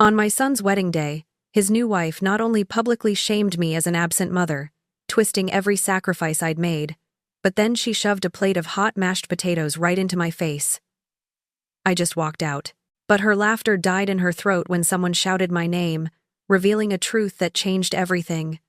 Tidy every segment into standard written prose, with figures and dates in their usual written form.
On my son's wedding day, his new wife not only publicly shamed me as an absent mother, twisting every sacrifice I'd made, but then she shoved a plate of hot mashed potatoes right into my face. I just walked out. But her laughter died in her throat when someone shouted my name, revealing a truth that changed everything.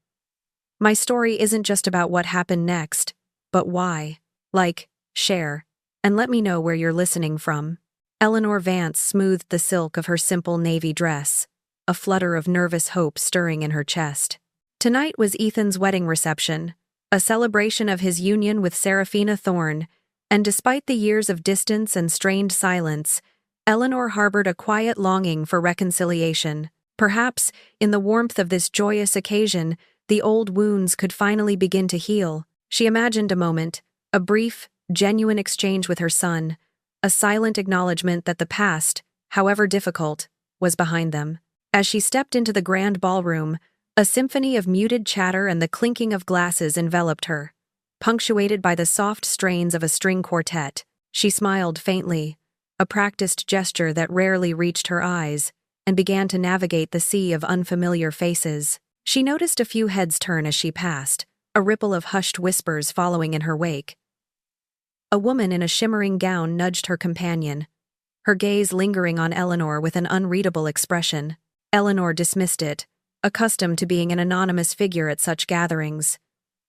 My story isn't just about what happened next, but why. Like, share, and let me know where you're listening from. Eleanor Vance smoothed the silk of her simple navy dress, a flutter of nervous hope stirring in her chest. Tonight was Ethan's wedding reception, a celebration of his union with Seraphina Thorne, and despite the years of distance and strained silence, Eleanor harbored a quiet longing for reconciliation. Perhaps, in the warmth of this joyous occasion, the old wounds could finally begin to heal. She imagined a moment, a brief, genuine exchange with her son, a silent acknowledgement that the past, however difficult, was behind them. As she stepped into the grand ballroom, a symphony of muted chatter and the clinking of glasses enveloped her. Punctuated by the soft strains of a string quartet, she smiled faintly, a practiced gesture that rarely reached her eyes, and began to navigate the sea of unfamiliar faces. She noticed a few heads turn as she passed, a ripple of hushed whispers following in her wake. A woman in a shimmering gown nudged her companion, her gaze lingering on Eleanor with an unreadable expression. Eleanor dismissed it, accustomed to being an anonymous figure at such gatherings.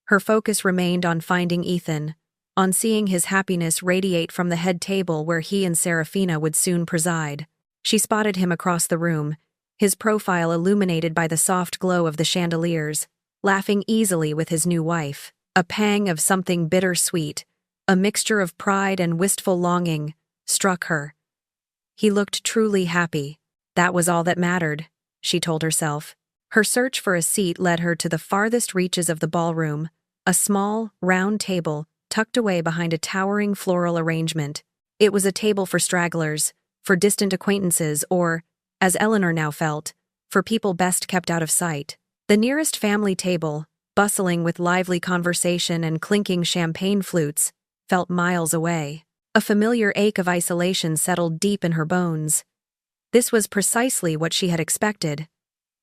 Her focus remained on finding Ethan, on seeing his happiness radiate from the head table where he and Seraphina would soon preside. She spotted him across the room, his profile illuminated by the soft glow of the chandeliers, laughing easily with his new wife. A pang of something bittersweet, a mixture of pride and wistful longing, struck her. He looked truly happy. That was all that mattered, she told herself. Her search for a seat led her to the farthest reaches of the ballroom, a small, round table tucked away behind a towering floral arrangement. It was a table for stragglers, for distant acquaintances, or, as Eleanor now felt, for people best kept out of sight. The nearest family table, bustling with lively conversation and clinking champagne flutes, felt miles away. A familiar ache of isolation settled deep in her bones. This was precisely what she had expected.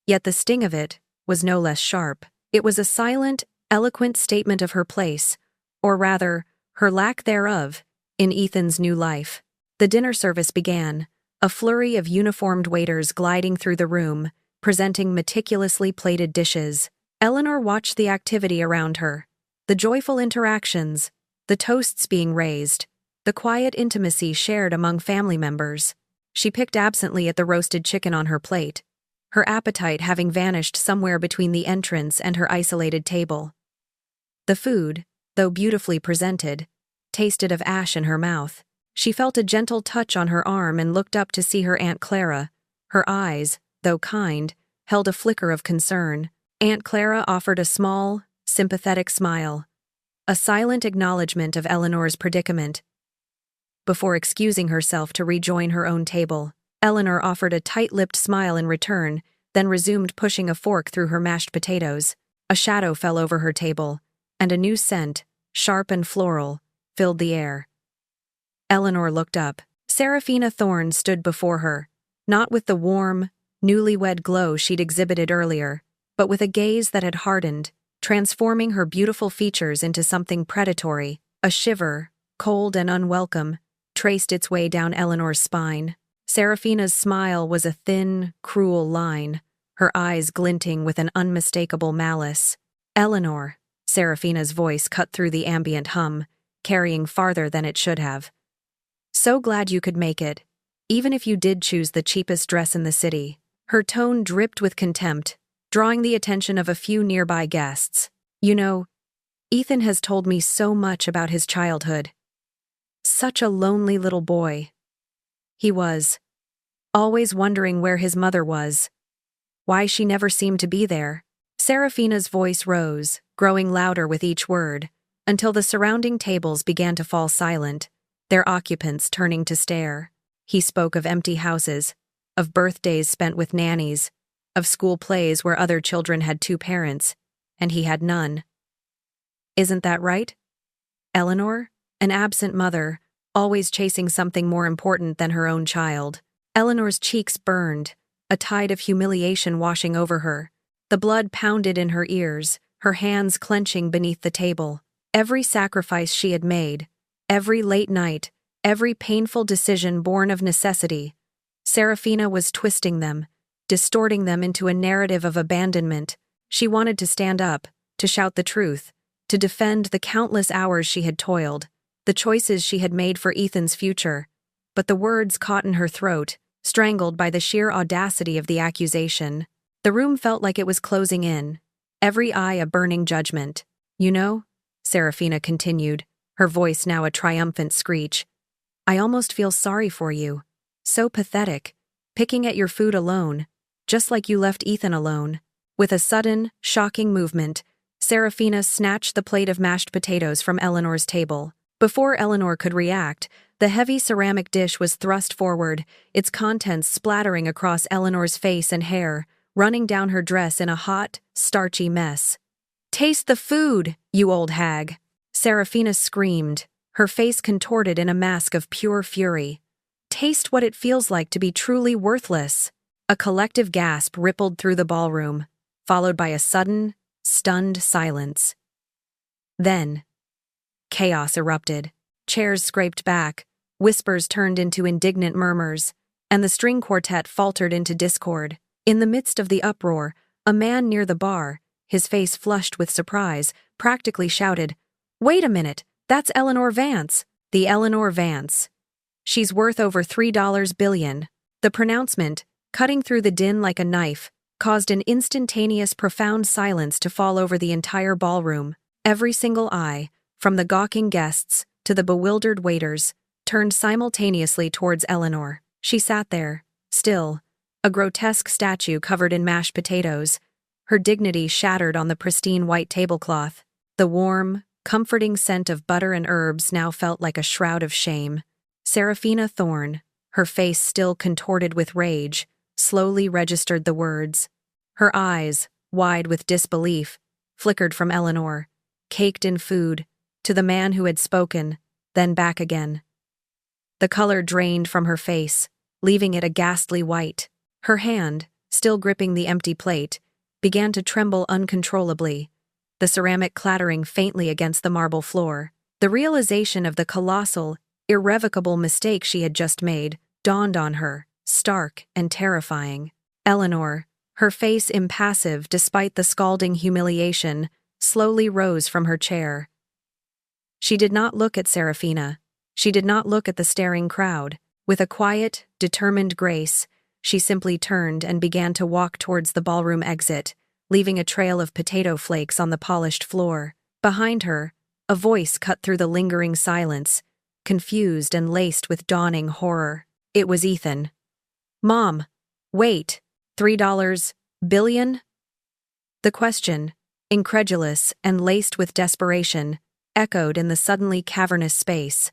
Yet the sting of it was no less sharp. It was a silent, eloquent statement of her place, or rather, her lack thereof, in Ethan's new life. The dinner service began, a flurry of uniformed waiters gliding through the room, presenting meticulously plated dishes. Eleanor watched the activity around her, the joyful interactions, the toasts being raised, the quiet intimacy shared among family members. She picked absently at the roasted chicken on her plate, her appetite having vanished somewhere between the entrance and her isolated table. The food, though beautifully presented, tasted of ash in her mouth. She felt a gentle touch on her arm and looked up to see her Aunt Clara. Her eyes, though kind, held a flicker of concern. Aunt Clara offered a small, sympathetic smile, a silent acknowledgement of Eleanor's predicament. Before excusing herself to rejoin her own table, Eleanor offered a tight-lipped smile in return, then resumed pushing a fork through her mashed potatoes. A shadow fell over her table, and a new scent, sharp and floral, filled the air. Eleanor looked up. Seraphina Thorne stood before her, not with the warm, newlywed glow she'd exhibited earlier, but with a gaze that had hardened, transforming her beautiful features into something predatory. A shiver, cold and unwelcome, traced its way down Eleanor's spine. Seraphina's smile was a thin, cruel line, her eyes glinting with an unmistakable malice. Eleanor, Seraphina's voice cut through the ambient hum, carrying farther than it should have. So glad you could make it, even if you did choose the cheapest dress in the city. Her tone dripped with contempt, drawing the attention of a few nearby guests. You know, Ethan has told me so much about his childhood. Such a lonely little boy. He was. Always wondering where his mother was. Why she never seemed to be there. Seraphina's voice rose, growing louder with each word, until the surrounding tables began to fall silent, their occupants turning to stare. He spoke of empty houses, of birthdays spent with nannies, of school plays where other children had two parents, and he had none. Isn't that right? Eleanor, an absent mother, always chasing something more important than her own child. Eleanor's cheeks burned, a tide of humiliation washing over her. The blood pounded in her ears, her hands clenching beneath the table. Every sacrifice she had made, every late night, every painful decision born of necessity, Serafina was twisting them, distorting them into a narrative of abandonment. She wanted to stand up, to shout the truth, to defend the countless hours she had toiled, the choices she had made for Ethan's future. But the words caught in her throat, strangled by the sheer audacity of the accusation. The room felt like it was closing in, every eye a burning judgment. "You know," Serafina continued, her voice now a triumphant screech, "I almost feel sorry for you. So pathetic, picking at your food alone, just like you left Ethan alone." With a sudden, shocking movement, Serafina snatched the plate of mashed potatoes from Eleanor's table. Before Eleanor could react, the heavy ceramic dish was thrust forward, its contents splattering across Eleanor's face and hair, running down her dress in a hot, starchy mess. "Taste the food, you old hag!" Serafina screamed, her face contorted in a mask of pure fury. "Taste what it feels like to be truly worthless." A collective gasp rippled through the ballroom, followed by a sudden, stunned silence. Then, chaos erupted. Chairs scraped back, whispers turned into indignant murmurs, and the string quartet faltered into discord. In the midst of the uproar, a man near the bar, his face flushed with surprise, practically shouted, "Wait a minute, that's Eleanor Vance, the Eleanor Vance. She's worth over $3 billion." The pronouncement, cutting through the din like a knife, caused an instantaneous profound silence to fall over the entire ballroom. Every single eye, from the gawking guests to the bewildered waiters, turned simultaneously towards Eleanor. She sat there, still, a grotesque statue covered in mashed potatoes, her dignity shattered on the pristine white tablecloth. The warm, comforting scent of butter and herbs now felt like a shroud of shame. Serafina Thorne, her face still contorted with rage, slowly registered the words. Her eyes, wide with disbelief, flickered from Eleanor, caked in food, to the man who had spoken, then back again. The color drained from her face, leaving it a ghastly white. Her hand, still gripping the empty plate, began to tremble uncontrollably, the ceramic clattering faintly against the marble floor. The realization of the colossal, irrevocable mistake she had just made dawned on her, stark and terrifying. Eleanor, her face impassive despite the scalding humiliation, slowly rose from her chair. She did not look at Serafina. She did not look at the staring crowd. With a quiet, determined grace, she simply turned and began to walk towards the ballroom exit, leaving a trail of potato flakes on the polished floor. Behind her, a voice cut through the lingering silence, confused and laced with dawning horror. It was Ethan. "Mom, wait, $3 billion?" The question, incredulous and laced with desperation, echoed in the suddenly cavernous space.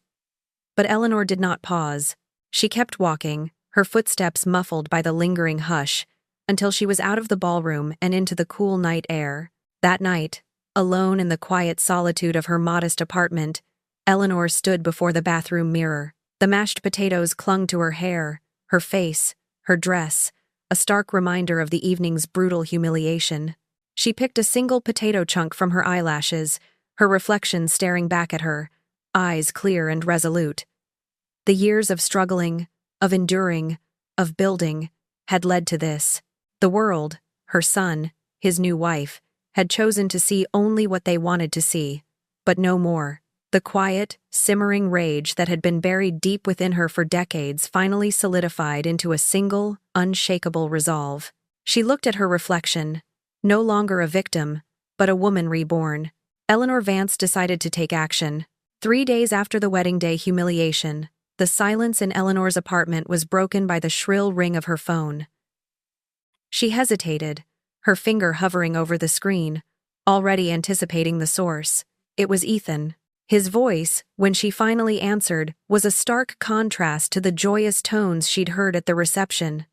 But Eleanor did not pause. She kept walking, her footsteps muffled by the lingering hush, until she was out of the ballroom and into the cool night air. That night, alone in the quiet solitude of her modest apartment, Eleanor stood before the bathroom mirror. The mashed potatoes clung to her hair, her face, her dress, a stark reminder of the evening's brutal humiliation. She picked a single potato chunk from her eyelashes, her reflection staring back at her, eyes clear and resolute. The years of struggling, of enduring, of building, had led to this. The world, her son, his new wife, had chosen to see only what they wanted to see, but no more. The quiet, simmering rage that had been buried deep within her for decades finally solidified into a single, unshakable resolve. She looked at her reflection, no longer a victim, but a woman reborn. Eleanor Vance decided to take action. 3 days after the wedding day humiliation, the silence in Eleanor's apartment was broken by the shrill ring of her phone. She hesitated, her finger hovering over the screen, already anticipating the source. It was Ethan. His voice, when she finally answered, was a stark contrast to the joyous tones she'd heard at the reception.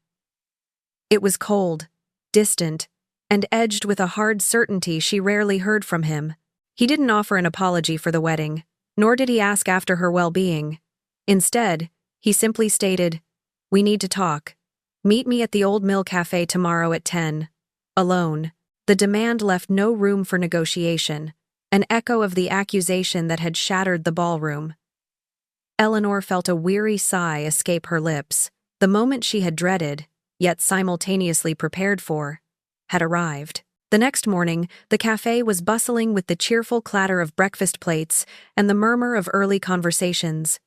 It was cold, distant, and edged with a hard certainty she rarely heard from him. He didn't offer an apology for the wedding, nor did he ask after her well-being. Instead, he simply stated, "We need to talk." Meet me at the Old Mill Cafe tomorrow at 10. Alone. The demand left no room for negotiation, an echo of the accusation that had shattered the ballroom. Eleanor felt a weary sigh escape her lips. The moment she had dreaded, yet simultaneously prepared for, had arrived. The next morning, the cafe was bustling with the cheerful clatter of breakfast plates and the murmur of early conversations.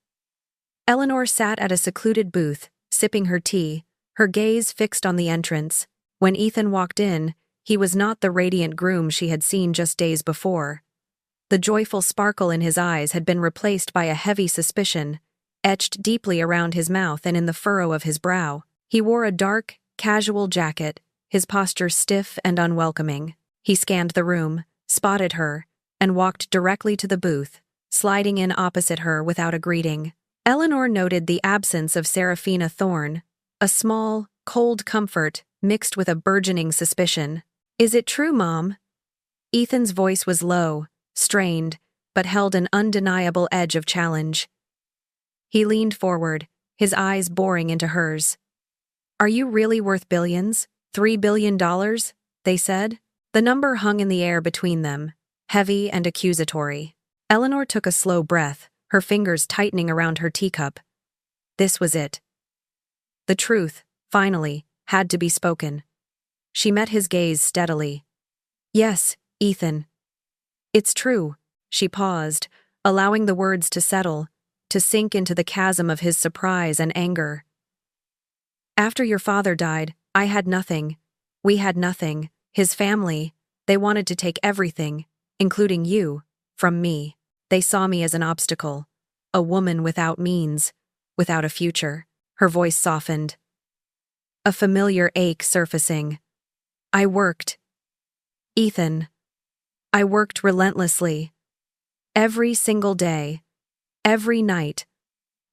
Eleanor sat at a secluded booth, sipping her tea, her gaze fixed on the entrance. When Ethan walked in, he was not the radiant groom she had seen just days before. The joyful sparkle in his eyes had been replaced by a heavy suspicion, etched deeply around his mouth and in the furrow of his brow. He wore a dark, casual jacket, his posture stiff and unwelcoming. He scanned the room, spotted her, and walked directly to the booth, sliding in opposite her without a greeting. Eleanor noted the absence of Seraphina Thorne, a small, cold comfort mixed with a burgeoning suspicion. "Is it true, Mom?" Ethan's voice was low, strained, but held an undeniable edge of challenge. He leaned forward, his eyes boring into hers. "Are you really worth billions? $3 billion, they said?" The number hung in the air between them, heavy and accusatory. Eleanor took a slow breath, her fingers tightening around her teacup. This was it. The truth, finally, had to be spoken. She met his gaze steadily. "Yes, Ethan. It's true." She paused, allowing the words to settle, to sink into the chasm of his surprise and anger. "After your father died, I had nothing. We had nothing. His family, they wanted to take everything, including you, from me. They saw me as an obstacle, a woman without means, without a future." Her voice softened, a familiar ache surfacing. "I worked. Ethan. I worked relentlessly. Every single day. Every night.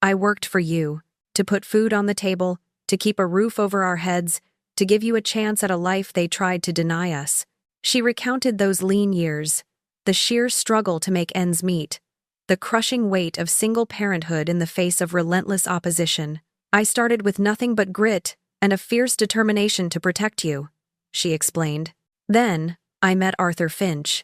I worked for you, to put food on the table, to keep a roof over our heads, to give you a chance at a life they tried to deny us." She recounted those lean years, the sheer struggle to make ends meet, the crushing weight of single parenthood in the face of relentless opposition. "I started with nothing but grit and a fierce determination to protect you," she explained. "Then, I met Arthur Finch."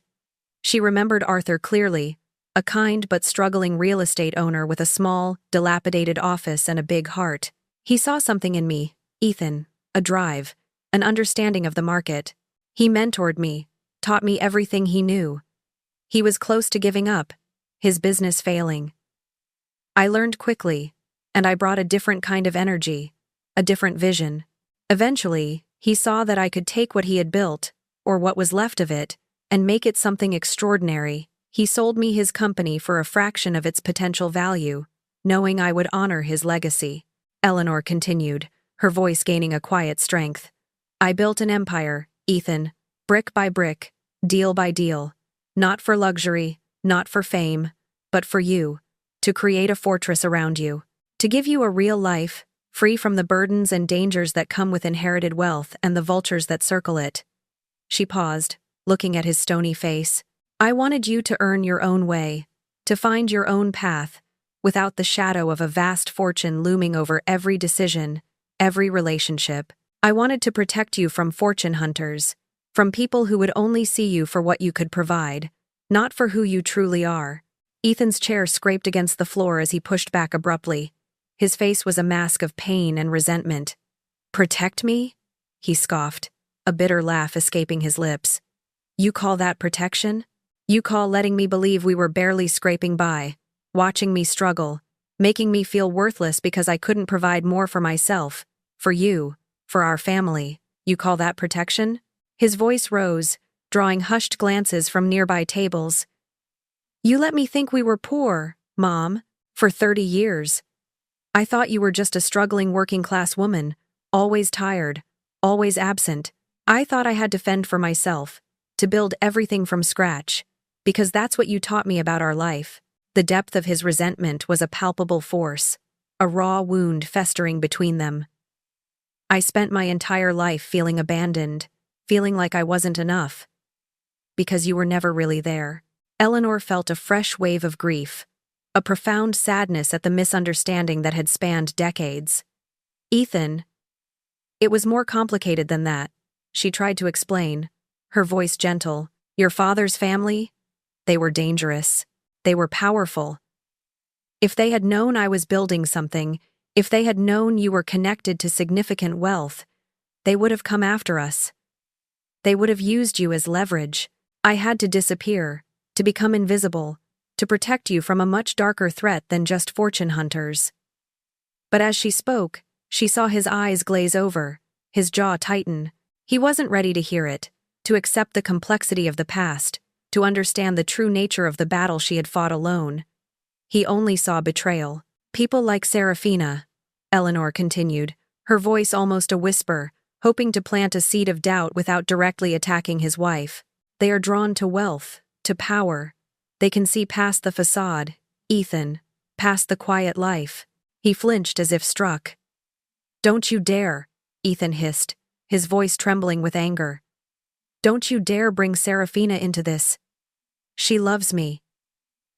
She remembered Arthur clearly, a kind but struggling real estate owner with a small, dilapidated office and a big heart. "He saw something in me, Ethan, a drive, an understanding of the market. He mentored me, taught me everything he knew. He was close to giving up, his business failing. I learned quickly, and I brought a different kind of energy, a different vision. Eventually, he saw that I could take what he had built, or what was left of it, and make it something extraordinary. He sold me his company for a fraction of its potential value, knowing I would honor his legacy." Eleanor continued, her voice gaining a quiet strength. "I built an empire, Ethan, brick by brick, deal by deal. Not for luxury, not for fame, but for you, to create a fortress around you. To give you a real life, free from the burdens and dangers that come with inherited wealth and the vultures that circle it." She paused, looking at his stony face. "I wanted you to earn your own way, to find your own path, without the shadow of a vast fortune looming over every decision, every relationship. I wanted to protect you from fortune hunters, from people who would only see you for what you could provide, not for who you truly are." Ethan's chair scraped against the floor as he pushed back abruptly. His face was a mask of pain and resentment. "Protect me?" he scoffed, a bitter laugh escaping his lips. "You call that protection? You call letting me believe we were barely scraping by, watching me struggle, making me feel worthless because I couldn't provide more for myself, for you, for our family. You call that protection?" His voice rose, drawing hushed glances from nearby tables. "You let me think we were poor, Mom, for 30 years. I thought you were just a struggling working-class woman, always tired, always absent. I thought I had to fend for myself, to build everything from scratch, because that's what you taught me about our life." The depth of his resentment was a palpable force, a raw wound festering between them. "I spent my entire life feeling abandoned, feeling like I wasn't enough, because you were never really there." Eleanor felt a fresh wave of grief, a profound sadness at the misunderstanding that had spanned decades. "Ethan, It was more complicated than that, she tried to explain, her voice gentle. Your father's family? They were dangerous. They were powerful. If they had known I was building something, if they had known you were connected to significant wealth, they would have come after us. They would have used you as leverage. I had to disappear, to become invisible, to protect you from a much darker threat than just fortune hunters. But as she spoke, she saw his eyes glaze over, his jaw tighten. He wasn't ready to hear it, to accept the complexity of the past, to understand the true nature of the battle she had fought alone. He only saw betrayal. People like Serafina, Eleanor continued, her voice almost a whisper, hoping to plant a seed of doubt without directly attacking his wife. They are drawn to wealth, to power. They can see past the facade, Ethan, past the quiet life. He flinched as if struck. Don't you dare, Ethan hissed, his voice trembling with anger. Don't you dare bring Serafina into this. She loves me.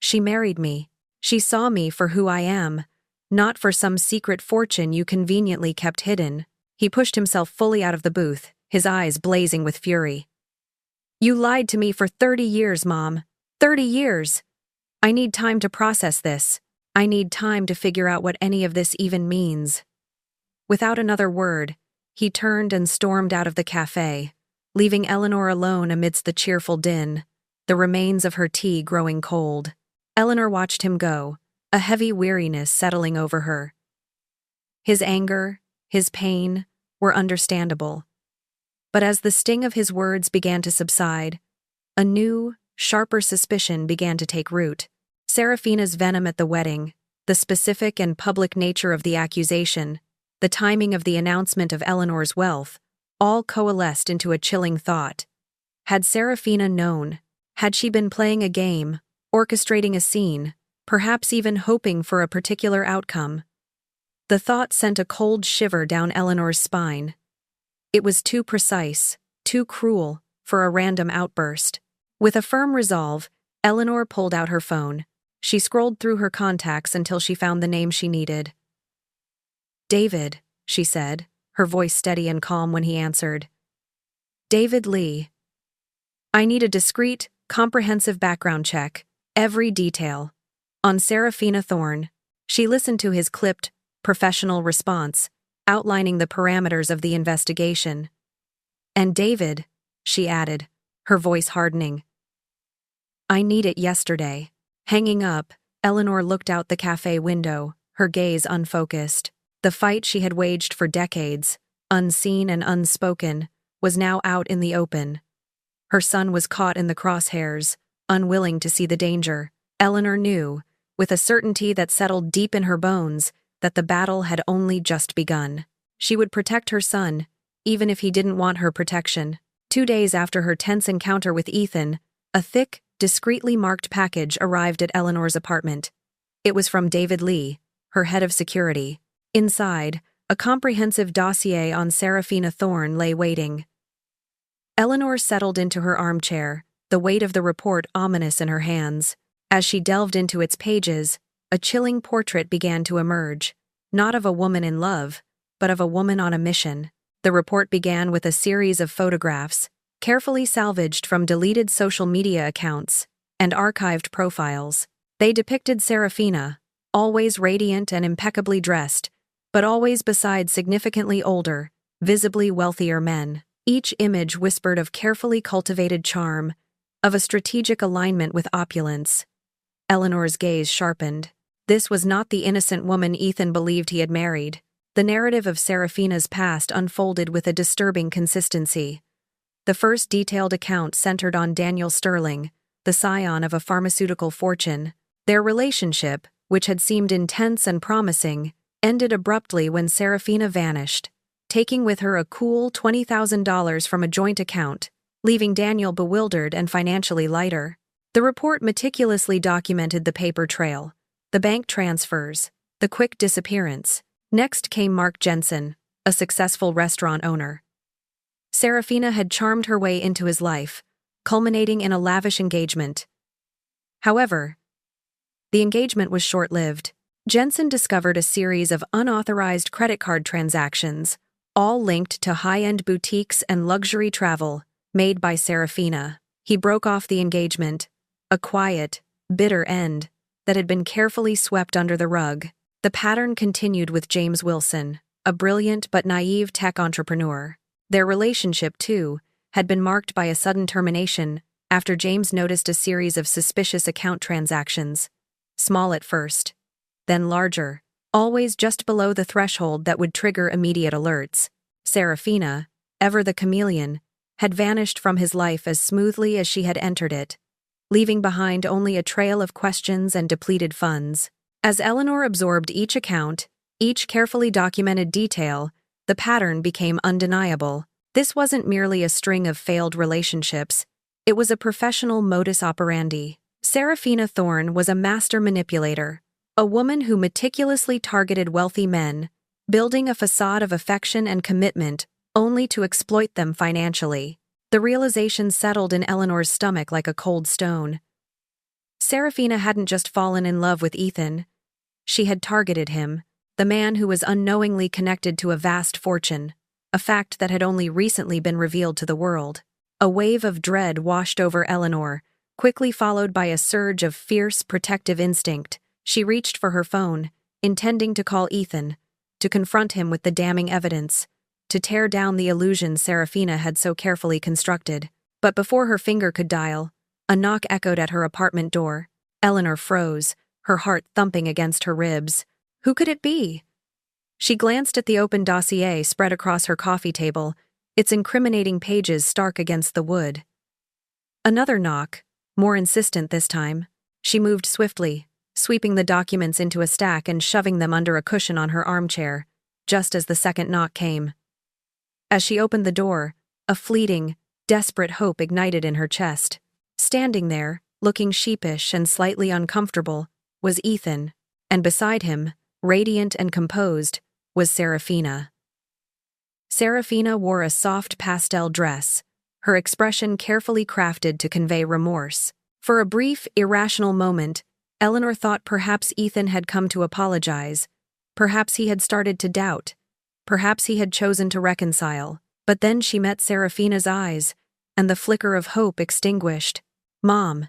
She married me. She saw me for who I am, not for some secret fortune you conveniently kept hidden. He pushed himself fully out of the booth, his eyes blazing with fury. You lied to me for 30 years, Mom. 30 years! I need time to process this. I need time to figure out what any of this even means. Without another word, he turned and stormed out of the cafe, leaving Eleanor alone amidst the cheerful din, the remains of her tea growing cold. Eleanor watched him go, a heavy weariness settling over her. His anger, his pain, were understandable. But as the sting of his words began to subside, a new, sharper suspicion began to take root. Serafina's venom at the wedding, the specific and public nature of the accusation, the timing of the announcement of Eleanor's wealth, all coalesced into a chilling thought. Had Serafina known? Had she been playing a game, orchestrating a scene, perhaps even hoping for a particular outcome? The thought sent a cold shiver down Eleanor's spine. It was too precise, too cruel, for a random outburst. With a firm resolve, Eleanor pulled out her phone. She scrolled through her contacts until she found the name she needed. David, she said, her voice steady and calm when he answered. David Lee. I need a discreet, comprehensive background check, every detail. On Serafina Thorne. She listened to his clipped, professional response, outlining the parameters of the investigation. And David, she added, her voice hardening. I need it yesterday. Hanging up, Eleanor looked out the cafe window, her gaze unfocused. The fight she had waged for decades, unseen and unspoken, was now out in the open. Her son was caught in the crosshairs, unwilling to see the danger. Eleanor knew, with a certainty that settled deep in her bones, that the battle had only just begun. She would protect her son, even if he didn't want her protection. 2 days after her tense encounter with Ethan, a thick, discreetly marked package arrived at Eleanor's apartment. It was from David Lee, her head of security. Inside, a comprehensive dossier on Serafina Thorne lay waiting. Eleanor settled into her armchair, the weight of the report ominous in her hands. As she delved into its pages, a chilling portrait began to emerge, not of a woman in love, but of a woman on a mission. The report began with a series of photographs, carefully salvaged from deleted social media accounts and archived profiles. They depicted Serafina, always radiant and impeccably dressed, but always beside significantly older, visibly wealthier men. Each image whispered of carefully cultivated charm, of a strategic alignment with opulence. Eleanor's gaze sharpened. This was not the innocent woman Ethan believed he had married. The narrative of Serafina's past unfolded with a disturbing consistency. The first detailed account centered on Daniel Sterling, the scion of a pharmaceutical fortune. Their relationship, which had seemed intense and promising, ended abruptly when Serafina vanished, taking with her a cool $20,000 from a joint account, leaving Daniel bewildered and financially lighter. The report meticulously documented the paper trail, the bank transfers, the quick disappearance. Next came Mark Jensen, a successful restaurant owner. Serafina had charmed her way into his life, culminating in a lavish engagement. However, the engagement was short-lived. Jensen discovered a series of unauthorized credit card transactions, all linked to high-end boutiques and luxury travel, made by Serafina. He broke off the engagement, a quiet, bitter end that had been carefully swept under the rug. The pattern continued with James Wilson, a brilliant but naive tech entrepreneur. Their relationship, too, had been marked by a sudden termination after James noticed a series of suspicious account transactions, small at first, then larger, always just below the threshold that would trigger immediate alerts. Serafina, ever the chameleon, had vanished from his life as smoothly as she had entered it, leaving behind only a trail of questions and depleted funds. As Eleanor absorbed each account, each carefully documented detail, the pattern became undeniable. This wasn't merely a string of failed relationships, it was a professional modus operandi. Serafina Thorne was a master manipulator, a woman who meticulously targeted wealthy men, building a facade of affection and commitment only to exploit them financially. The realization settled in Eleanor's stomach like a cold stone. Serafina hadn't just fallen in love with Ethan. She had targeted him, the man who was unknowingly connected to a vast fortune, a fact that had only recently been revealed to the world. A wave of dread washed over Eleanor, quickly followed by a surge of fierce, protective instinct. She reached for her phone, intending to call Ethan, to confront him with the damning evidence, to tear down the illusion Serafina had so carefully constructed. But before her finger could dial, a knock echoed at her apartment door. Eleanor froze, her heart thumping against her ribs. Who could it be? She glanced at the open dossier spread across her coffee table, its incriminating pages stark against the wood. Another knock, more insistent this time. She moved swiftly, sweeping the documents into a stack and shoving them under a cushion on her armchair, just as the second knock came. As she opened the door, a fleeting, desperate hope ignited in her chest. Standing there, looking sheepish and slightly uncomfortable, was Ethan, and beside him, radiant and composed, was Serafina. Serafina wore a soft pastel dress, her expression carefully crafted to convey remorse. For a brief, irrational moment, Eleanor thought perhaps Ethan had come to apologize, perhaps he had started to doubt, perhaps he had chosen to reconcile. But then she met Serafina's eyes, and the flicker of hope extinguished. "Mom,"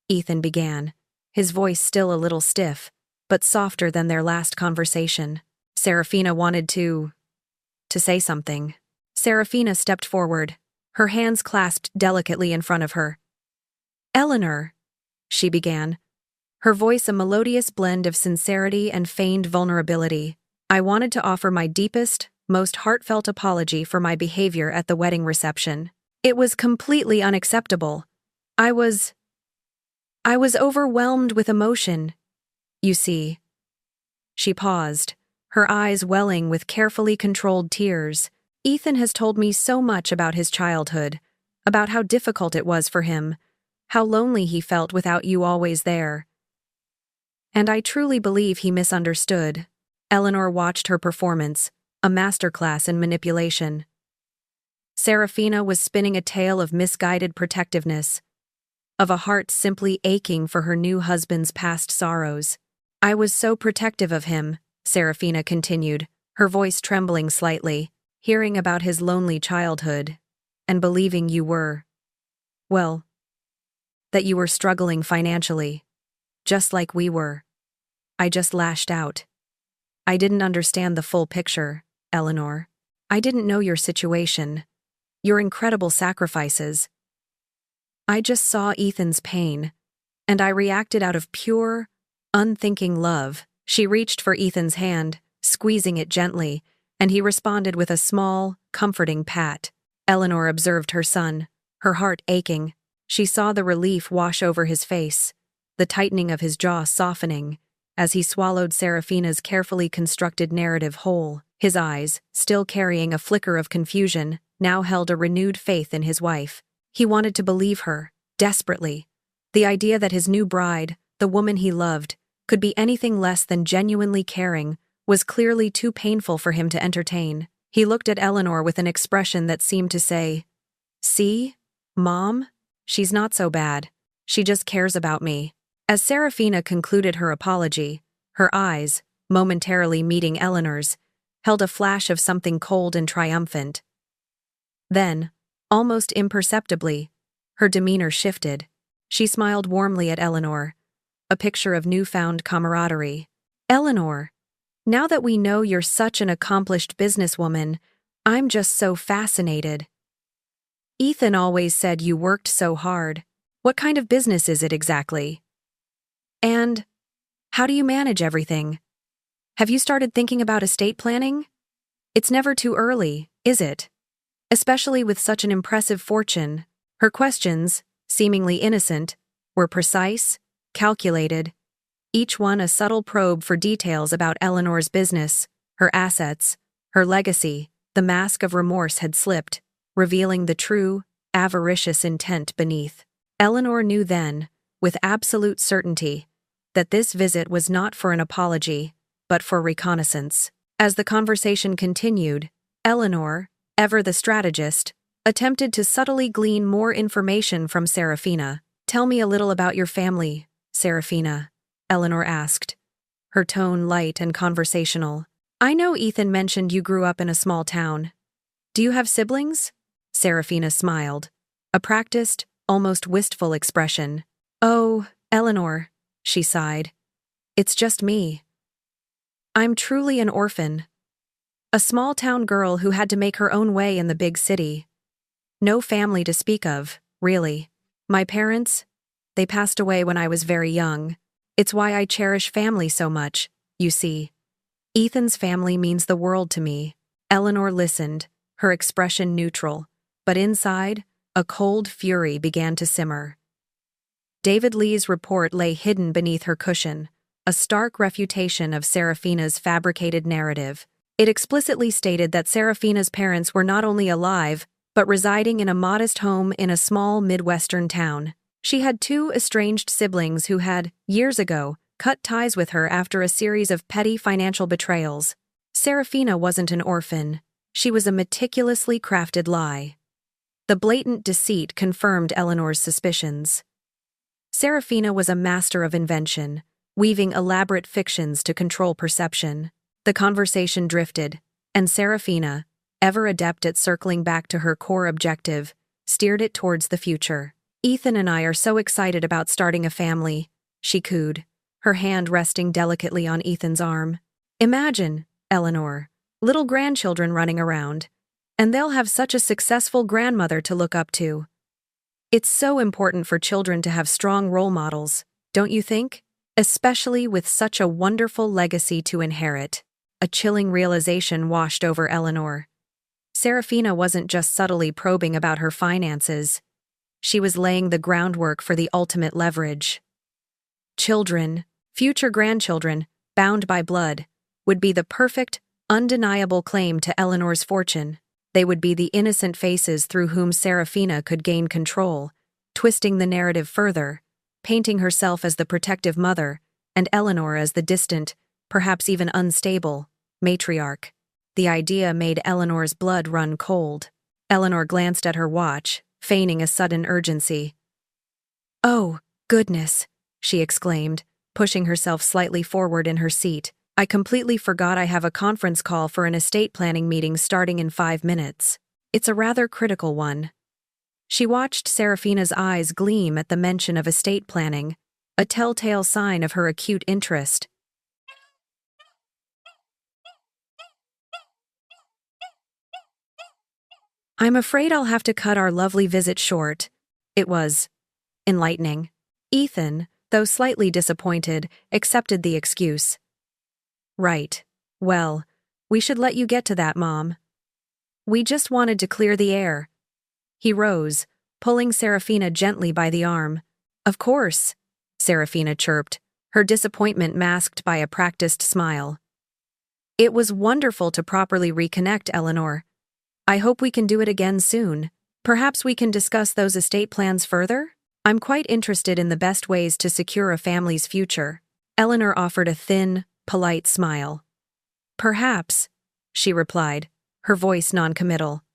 Ethan began, his voice still a little stiff, but softer than their last conversation. Serafina wanted to say something. Serafina stepped forward, her hands clasped delicately in front of her. "Eleanor," she began, her voice a melodious blend of sincerity and feigned vulnerability. "I wanted to offer my deepest, most heartfelt apology for my behavior at the wedding reception. It was completely unacceptable. I was overwhelmed with emotion. You see." She paused, her eyes welling with carefully controlled tears. "Ethan has told me so much about his childhood, about how difficult it was for him, how lonely he felt without you always there. And I truly believe he misunderstood." Eleanor watched her performance, a masterclass in manipulation. Serafina was spinning a tale of misguided protectiveness, of a heart simply aching for her new husband's past sorrows. "I was so protective of him," Serafina continued, her voice trembling slightly, "hearing about his lonely childhood, and believing you were, well, that you were struggling financially, just like we were. I just lashed out. I didn't understand the full picture, Eleanor. I didn't know your situation, your incredible sacrifices. I just saw Ethan's pain, and I reacted out of pure, unthinking love." She reached for Ethan's hand, squeezing it gently, and he responded with a small, comforting pat. Eleanor observed her son, her heart aching. She saw the relief wash over his face, the tightening of his jaw softening, as he swallowed Serafina's carefully constructed narrative whole. His eyes, still carrying a flicker of confusion, now held a renewed faith in his wife. He wanted to believe her, desperately. The idea that his new bride, the woman he loved, could be anything less than genuinely caring was clearly too painful for him to entertain. He looked at Eleanor with an expression that seemed to say, "See, Mom? She's not so bad. She just cares about me." As Serafina concluded her apology, her eyes, momentarily meeting Eleanor's, held a flash of something cold and triumphant. Then, almost imperceptibly, her demeanor shifted. She smiled warmly at Eleanor, a picture of newfound camaraderie. "Eleanor, now that we know you're such an accomplished businesswoman, I'm just so fascinated. Ethan always said you worked so hard. What kind of business is it exactly? And how do you manage everything? Have you started thinking about estate planning? It's never too early, is it? Especially with such an impressive fortune." Her questions, seemingly innocent, were precise, calculated, each one a subtle probe for details about Eleanor's business, her assets, her legacy. The mask of remorse had slipped, revealing the true, avaricious intent beneath. Eleanor knew then, with absolute certainty, that this visit was not for an apology, but for reconnaissance. As the conversation continued, Eleanor, ever the strategist, attempted to subtly glean more information from Serafina. "Tell me a little about your family, Serafina," Eleanor asked, her tone light and conversational. "I know Ethan mentioned you grew up in a small town. Do you have siblings?" Serafina smiled, a practiced, almost wistful expression. "Oh, Eleanor," she sighed. "It's just me. I'm truly an orphan. A small-town girl who had to make her own way in the big city. No family to speak of, really. My parents, they passed away when I was very young. It's why I cherish family so much, you see. Ethan's family means the world to me." Eleanor listened, her expression neutral, but inside, a cold fury began to simmer. David Lee's report lay hidden beneath her cushion, a stark refutation of Serafina's fabricated narrative. It explicitly stated that Serafina's parents were not only alive, but residing in a modest home in a small Midwestern town. She had 2 estranged siblings who had, years ago, cut ties with her after a series of petty financial betrayals. Serafina wasn't an orphan. She was a meticulously crafted lie. The blatant deceit confirmed Eleanor's suspicions. Serafina was a master of invention, weaving elaborate fictions to control perception. The conversation drifted, and Serafina, ever adept at circling back to her core objective, steered it towards the future. "Ethan and I are so excited about starting a family," she cooed, her hand resting delicately on Ethan's arm. "Imagine, Eleanor, little grandchildren running around, and they'll have such a successful grandmother to look up to. It's so important for children to have strong role models, don't you think? Especially with such a wonderful legacy to inherit." A chilling realization washed over Eleanor. Serafina wasn't just subtly probing about her finances. She was laying the groundwork for the ultimate leverage. Children, future grandchildren, bound by blood, would be the perfect, undeniable claim to Eleanor's fortune. They would be the innocent faces through whom Serafina could gain control, twisting the narrative further, painting herself as the protective mother, and Eleanor as the distant, perhaps even unstable, matriarch. The idea made Eleanor's blood run cold. Eleanor glanced at her watch, feigning a sudden urgency. "Oh, goodness," she exclaimed, pushing herself slightly forward in her seat. "I completely forgot I have a conference call for an estate planning meeting starting in 5 minutes. It's a rather critical one." She watched Serafina's eyes gleam at the mention of estate planning, a telltale sign of her acute interest. "I'm afraid I'll have to cut our lovely visit short." It was enlightening. Ethan, though slightly disappointed, accepted the excuse. "Right. Well, we should let you get to that, Mom. We just wanted to clear the air." He rose, pulling Serafina gently by the arm. "Of course," Serafina chirped, her disappointment masked by a practiced smile. "It was wonderful to properly reconnect, Eleanor. I hope we can do it again soon. Perhaps we can discuss those estate plans further? I'm quite interested in the best ways to secure a family's future." Eleanor offered a thin, polite smile. "Perhaps," she replied, her voice noncommittal.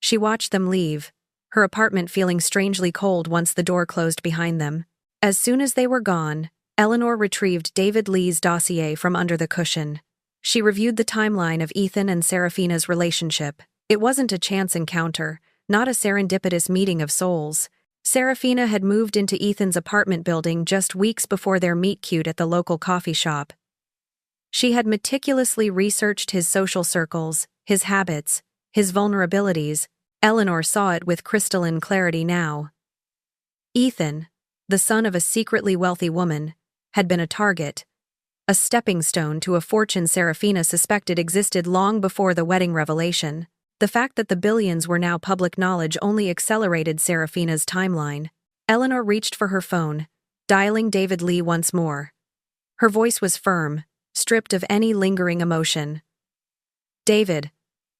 She watched them leave, her apartment feeling strangely cold once the door closed behind them. As soon as they were gone, Eleanor retrieved David Lee's dossier from under the cushion. She reviewed the timeline of Ethan and Serafina's relationship. It wasn't a chance encounter, not a serendipitous meeting of souls. Serafina had moved into Ethan's apartment building just weeks before their meet-cute at the local coffee shop. She had meticulously researched his social circles, his habits, his vulnerabilities. Eleanor saw it with crystalline clarity now. Ethan, the son of a secretly wealthy woman, had been a target, a stepping stone to a fortune Serafina suspected existed long before the wedding revelation. The fact that the billions were now public knowledge only accelerated Serafina's timeline. Eleanor reached for her phone, dialing David Lee once more. Her voice was firm, stripped of any lingering emotion. "David,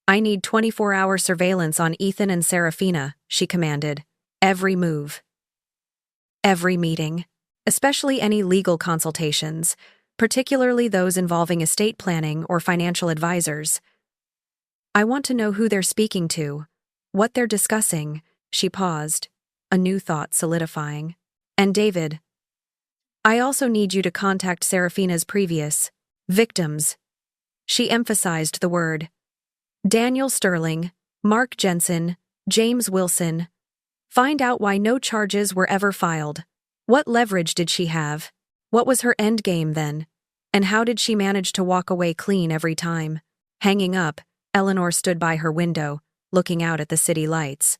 I need 24-hour surveillance on Ethan and Serafina," she commanded. "Every move. Every meeting. Especially any legal consultations, particularly those involving estate planning or financial advisors. I want to know who they're speaking to, what they're discussing." She paused, a new thought solidifying. "And David, I also need you to contact Serafina's previous victims." She emphasized the word. "Daniel Sterling, Mark Jensen, James Wilson. Find out why no charges were ever filed. What leverage did she have? What was her end game then? And how did she manage to walk away clean every time?" Hanging up, Eleanor stood by her window, looking out at the city lights.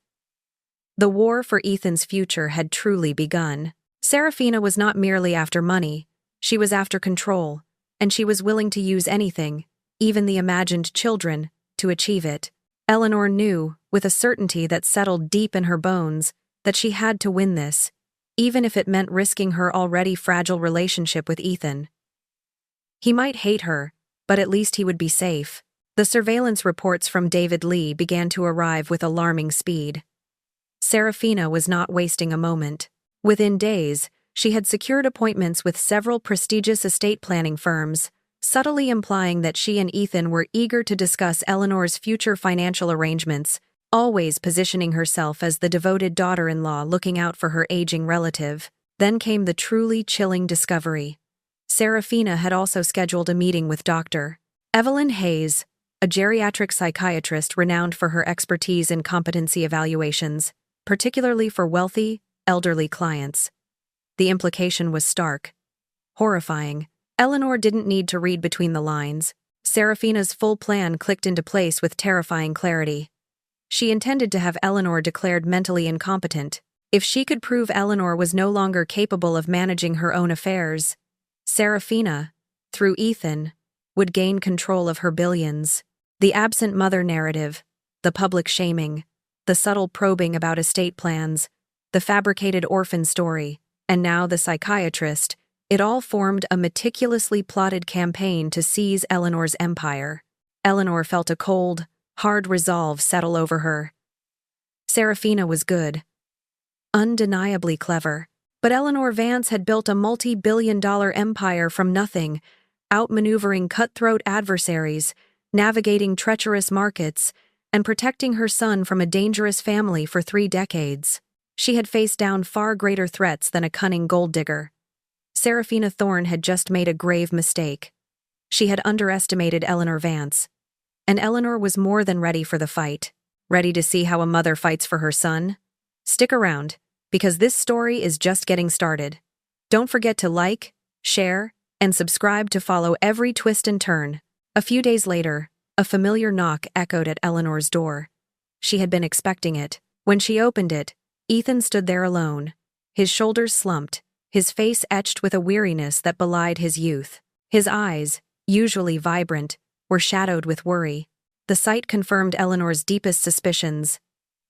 The war for Ethan's future had truly begun. Serafina was not merely after money, she was after control, and she was willing to use anything, even the imagined children, to achieve it. Eleanor knew, with a certainty that settled deep in her bones, that she had to win this, even if it meant risking her already fragile relationship with Ethan. He might hate her, but at least he would be safe. The surveillance reports from David Lee began to arrive with alarming speed. Serafina was not wasting a moment. Within days, she had secured appointments with several prestigious estate planning firms, subtly implying that she and Ethan were eager to discuss Eleanor's future financial arrangements, always positioning herself as the devoted daughter-in-law looking out for her aging relative. Then came the truly chilling discovery. Serafina had also scheduled a meeting with Dr. Evelyn Hayes, a geriatric psychiatrist renowned for her expertise in competency evaluations, particularly for wealthy, elderly clients. The implication was stark, horrifying. Eleanor didn't need to read between the lines. Serafina's full plan clicked into place with terrifying clarity. She intended to have Eleanor declared mentally incompetent. If she could prove Eleanor was no longer capable of managing her own affairs, Serafina, through Ethan, would gain control of her billions. The absent mother narrative, the public shaming, the subtle probing about estate plans, the fabricated orphan story, and now the psychiatrist, it all formed a meticulously plotted campaign to seize Eleanor's empire. Eleanor felt a cold, hard resolve settle over her. Serafina was good, undeniably clever, but Eleanor Vance had built a multi-billion-dollar empire from nothing, outmaneuvering cutthroat adversaries, navigating treacherous markets, and protecting her son from a dangerous family for 3 decades. She had faced down far greater threats than a cunning gold digger. Serafina Thorne had just made a grave mistake. She had underestimated Eleanor Vance, and Eleanor was more than ready for the fight. Ready to see how a mother fights for her son? Stick around, because this story is just getting started. Don't forget to like, share, and subscribe to follow every twist and turn. A few days later, a familiar knock echoed at Eleanor's door. She had been expecting it. When she opened it, Ethan stood there alone, his shoulders slumped, his face etched with a weariness that belied his youth. His eyes, usually vibrant, were shadowed with worry. The sight confirmed Eleanor's deepest suspicions.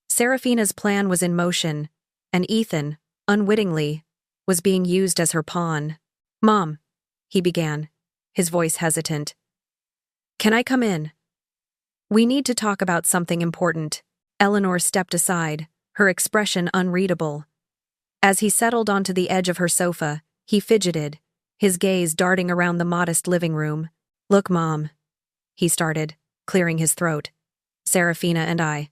Serafina's plan was in motion, and Ethan, unwittingly, was being used as her pawn. "Mom," he began, his voice hesitant. "Can I come in? We need to talk about something important." Eleanor stepped aside, her expression unreadable. As he settled onto the edge of her sofa, he fidgeted, his gaze darting around the modest living room. "Look, Mom," he started, clearing his throat. "Serafina and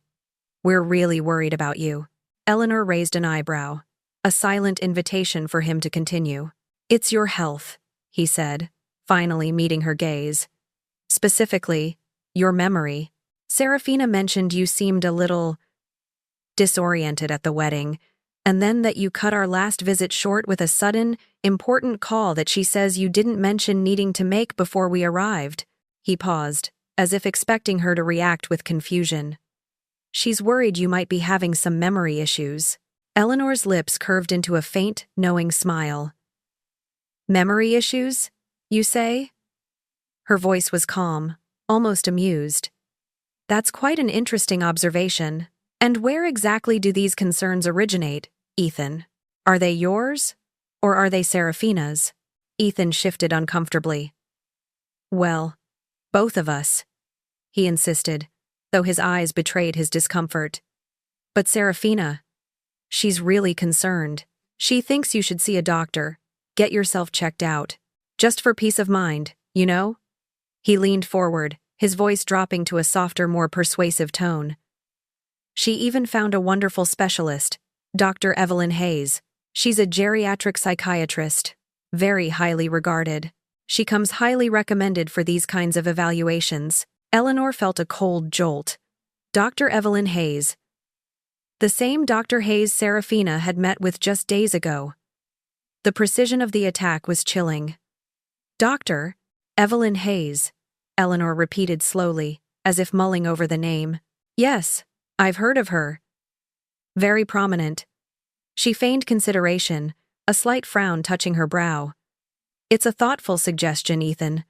we're really worried about you." Eleanor raised an eyebrow, a silent invitation for him to continue. "It's your health," he said, finally meeting her gaze. Specifically, your memory. Serafina mentioned you seemed a little disoriented at the wedding, and then that you cut our last visit short with a sudden, important call that she says you didn't mention needing to make before we arrived. He paused, as if expecting her to react with confusion. She's worried you might be having some memory issues. Eleanor's lips curved into a faint, knowing smile. Memory issues, you say? Her voice was calm, almost amused. That's quite an interesting observation. And where exactly do these concerns originate, Ethan? Are they yours, or are they Serafina's? Ethan shifted uncomfortably. Well, both of us, he insisted, though his eyes betrayed his discomfort. But Serafina, she's really concerned. She thinks you should see a doctor, get yourself checked out. Just for peace of mind, you know? He leaned forward, his voice dropping to a softer, more persuasive tone. She even found a wonderful specialist, Dr. Evelyn Hayes. She's a geriatric psychiatrist, very highly regarded. She comes highly recommended for these kinds of evaluations. Eleanor felt a cold jolt. Dr. Evelyn Hayes. The same Dr. Hayes Serafina had met with just days ago. The precision of the attack was chilling. Dr. Evelyn Hayes, Eleanor repeated slowly, as if mulling over the name. Yes, I've heard of her. Very prominent. She feigned consideration, a slight frown touching her brow. It's a thoughtful suggestion, Ethan.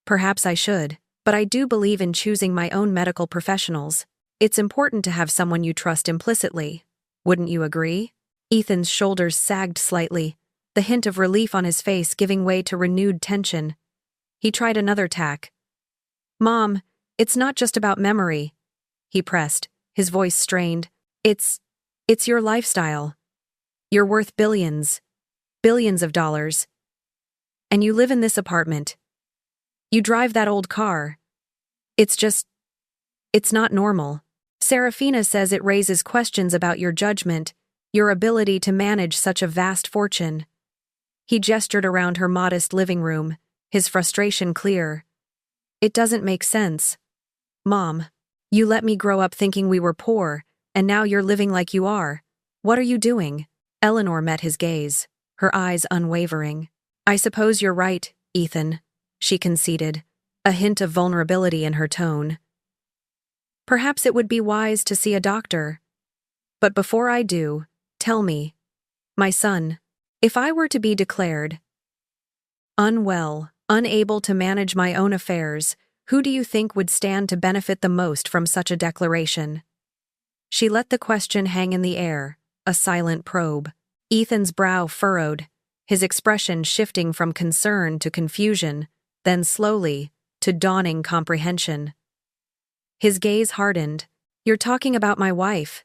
Perhaps I should, but I do believe in choosing my own medical professionals. It's important to have someone you trust implicitly. Wouldn't you agree? Ethan's shoulders sagged slightly, the hint of relief on his face giving way to renewed tension. He tried another tack. Mom, it's not just about memory, he pressed, his voice strained. It's your lifestyle. You're worth billions of dollars. And you live in this apartment. You drive that old car. It's not normal. Serafina says it raises questions about your judgment, your ability to manage such a vast fortune. He gestured around her modest living room, his frustration clear. It doesn't make sense. Mom, you let me grow up thinking we were poor, and now you're living like you are. What are you doing? Eleanor met his gaze, her eyes unwavering. I suppose you're right, Ethan, she conceded, a hint of vulnerability in her tone. Perhaps it would be wise to see a doctor. But before I do, tell me, my son, if I were to be declared unwell, unable to manage my own affairs, who do you think would stand to benefit the most from such a declaration? She let the question hang in the air, a silent probe. Ethan's brow furrowed, his expression shifting from concern to confusion, then slowly, to dawning comprehension. His gaze hardened. You're talking about my wife,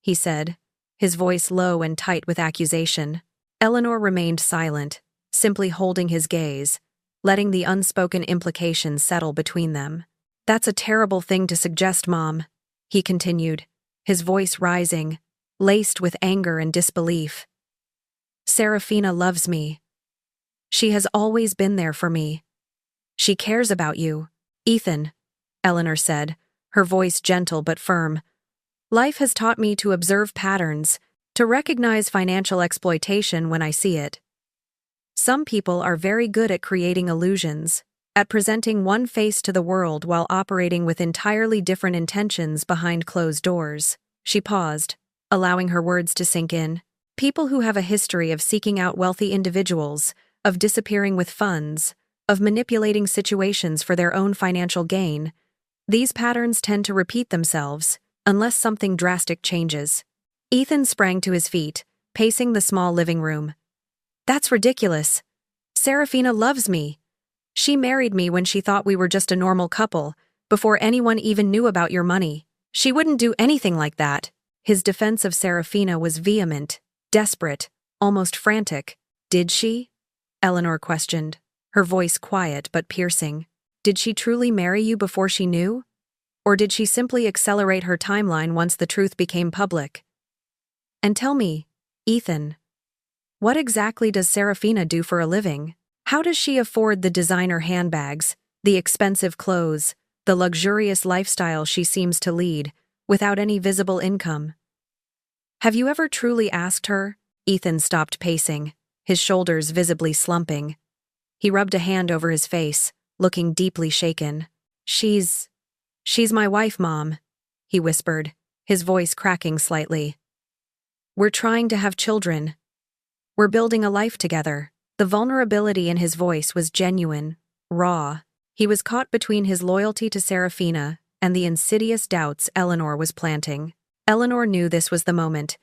he said, his voice low and tight with accusation. Eleanor remained silent, simply holding his gaze, letting the unspoken implications settle between them. That's a terrible thing to suggest, Mom, he continued, his voice rising, laced with anger and disbelief. Serafina loves me. She has always been there for me. She cares about you, Ethan, Eleanor said, her voice gentle but firm. Life has taught me to observe patterns, to recognize financial exploitation when I see it. Some people are very good at creating illusions, at presenting one face to the world while operating with entirely different intentions behind closed doors. She paused, allowing her words to sink in. People who have a history of seeking out wealthy individuals, of disappearing with funds, of manipulating situations for their own financial gain, these patterns tend to repeat themselves, unless something drastic changes. Ethan sprang to his feet, pacing the small living room. That's ridiculous. Serafina loves me. She married me when she thought we were just a normal couple, before anyone even knew about your money. She wouldn't do anything like that. His defense of Serafina was vehement, desperate, almost frantic. Did she? Eleanor questioned, her voice quiet but piercing. Did she truly marry you before she knew? Or did she simply accelerate her timeline once the truth became public? And tell me, Ethan, what exactly does Serafina do for a living? How does she afford the designer handbags, The expensive clothes, the luxurious lifestyle she seems to lead, without any visible income. Have you ever truly asked her? Ethan stopped pacing, his shoulders visibly slumping. He rubbed a hand over his face, looking deeply shaken. She's my wife, Mom, he whispered, his voice cracking slightly. We're trying to have children. We're building a life together. The vulnerability in his voice was genuine, raw. He was caught between his loyalty to Serafina and the insidious doubts Eleanor was planting. Eleanor knew this was the moment.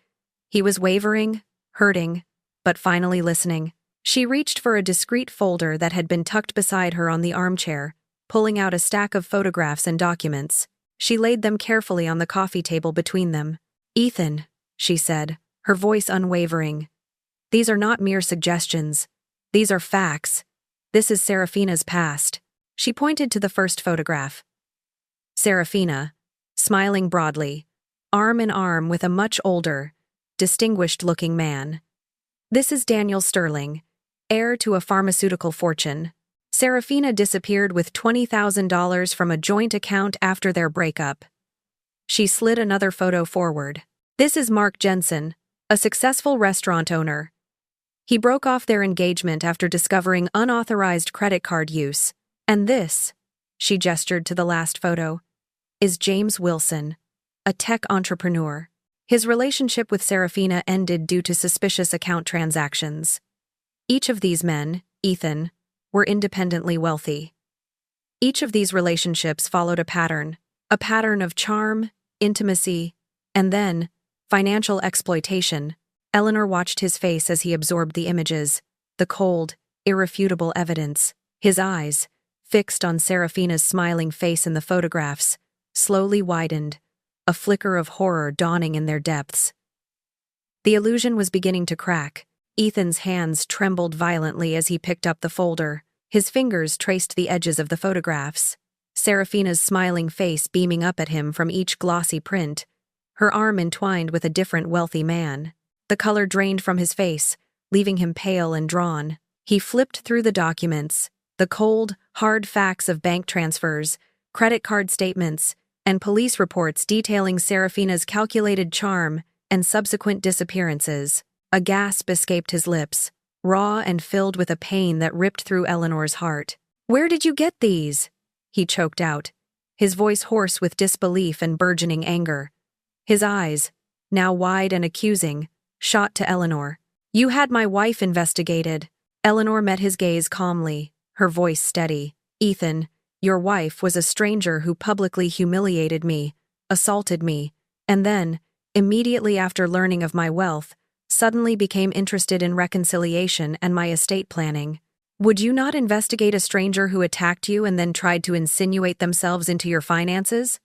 He was wavering, hurting, but finally listening. She reached for a discreet folder that had been tucked beside her on the armchair, pulling out a stack of photographs and documents. She laid them carefully on the coffee table between them. Ethan, she said, her voice unwavering. These are not mere suggestions. These are facts. This is Serafina's past. She pointed to the first photograph. Serafina, smiling broadly, arm in arm with a much older, distinguished-looking man. This is Daniel Sterling, heir to a pharmaceutical fortune. Serafina disappeared with $20,000 from a joint account after their breakup. She slid another photo forward. This is Mark Jensen, a successful restaurant owner. He broke off their engagement after discovering unauthorized credit card use. And this, she gestured to the last photo, is James Wilson, a tech entrepreneur. His relationship with Serafina ended due to suspicious account transactions. Each of these men, Ethan, were independently wealthy. Each of these relationships followed a pattern of charm, intimacy, and then financial exploitation. Eleanor watched his face as he absorbed the images, the cold, irrefutable evidence. His eyes, fixed on Serafina's smiling face in the photographs, slowly widened, a flicker of horror dawning in their depths. The illusion was beginning to crack. Ethan's hands trembled violently as he picked up the folder. His fingers traced the edges of the photographs, Serafina's smiling face beaming up at him from each glossy print, her arm entwined with a different wealthy man. The color drained from his face, leaving him pale and drawn. He flipped through the documents, the cold, hard facts of bank transfers, credit card statements, and police reports detailing Serafina's calculated charm and subsequent disappearances. A gasp escaped his lips, raw and filled with a pain that ripped through Eleanor's heart. "Where did you get these?" he choked out, his voice hoarse with disbelief and burgeoning anger. His eyes, now wide and accusing, shot to Eleanor. "You had my wife investigated." Eleanor met his gaze calmly, her voice steady. "Ethan, your wife was a stranger who publicly humiliated me, assaulted me, and then, immediately after learning of my wealth, suddenly became interested in reconciliation and my estate planning. Would you not investigate a stranger who attacked you and then tried to insinuate themselves into your finances?"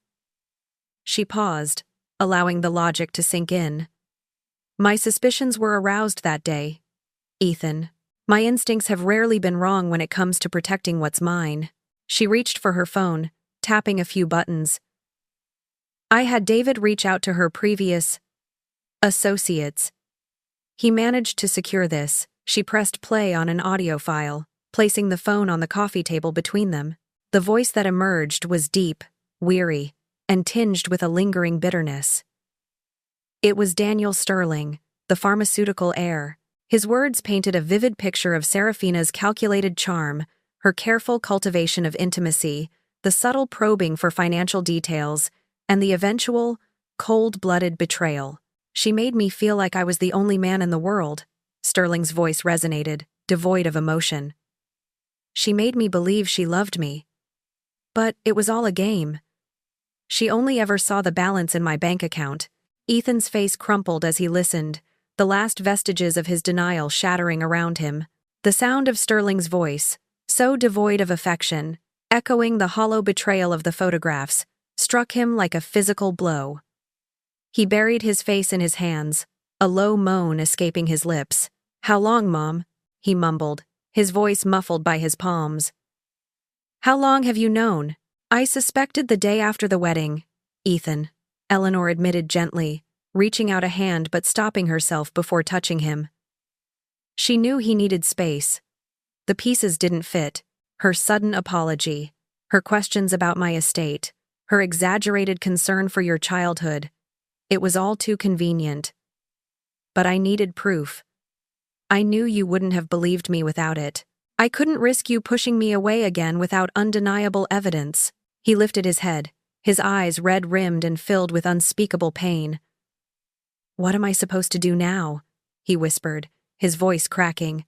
She paused, allowing the logic to sink in. "My suspicions were aroused that day, Ethan. My instincts have rarely been wrong when it comes to protecting what's mine." She reached for her phone, tapping a few buttons. "I had David reach out to her previous associates. He managed to secure this." She pressed play on an audio file, placing the phone on the coffee table between them. The voice that emerged was deep, weary, and tinged with a lingering bitterness. It was Daniel Sterling, the pharmaceutical heir. His words painted a vivid picture of Serafina's calculated charm, her careful cultivation of intimacy, the subtle probing for financial details, and the eventual, cold-blooded betrayal. "She made me feel like I was the only man in the world." Sterling's voice resonated, devoid of emotion. "She made me believe she loved me. But it was all a game. She only ever saw the balance in my bank account." Ethan's face crumpled as he listened, the last vestiges of his denial shattering around him. The sound of Sterling's voice, so devoid of affection, echoing the hollow betrayal of the photographs, struck him like a physical blow. He buried his face in his hands, a low moan escaping his lips. "How long, Mom?" he mumbled, his voice muffled by his palms. "How long have you known?" "I suspected the day after the wedding, Ethan," Eleanor admitted gently, reaching out a hand but stopping herself before touching him. She knew he needed space. The pieces didn't fit. Her sudden apology, Her questions about my estate, her exaggerated concern for your childhood. It was all too convenient. But I needed proof. I knew you wouldn't have believed me without it. I couldn't risk you pushing me away again without undeniable evidence. He lifted his head, his eyes red-rimmed and filled with unspeakable pain. What am I supposed to do now? He whispered, his voice cracking.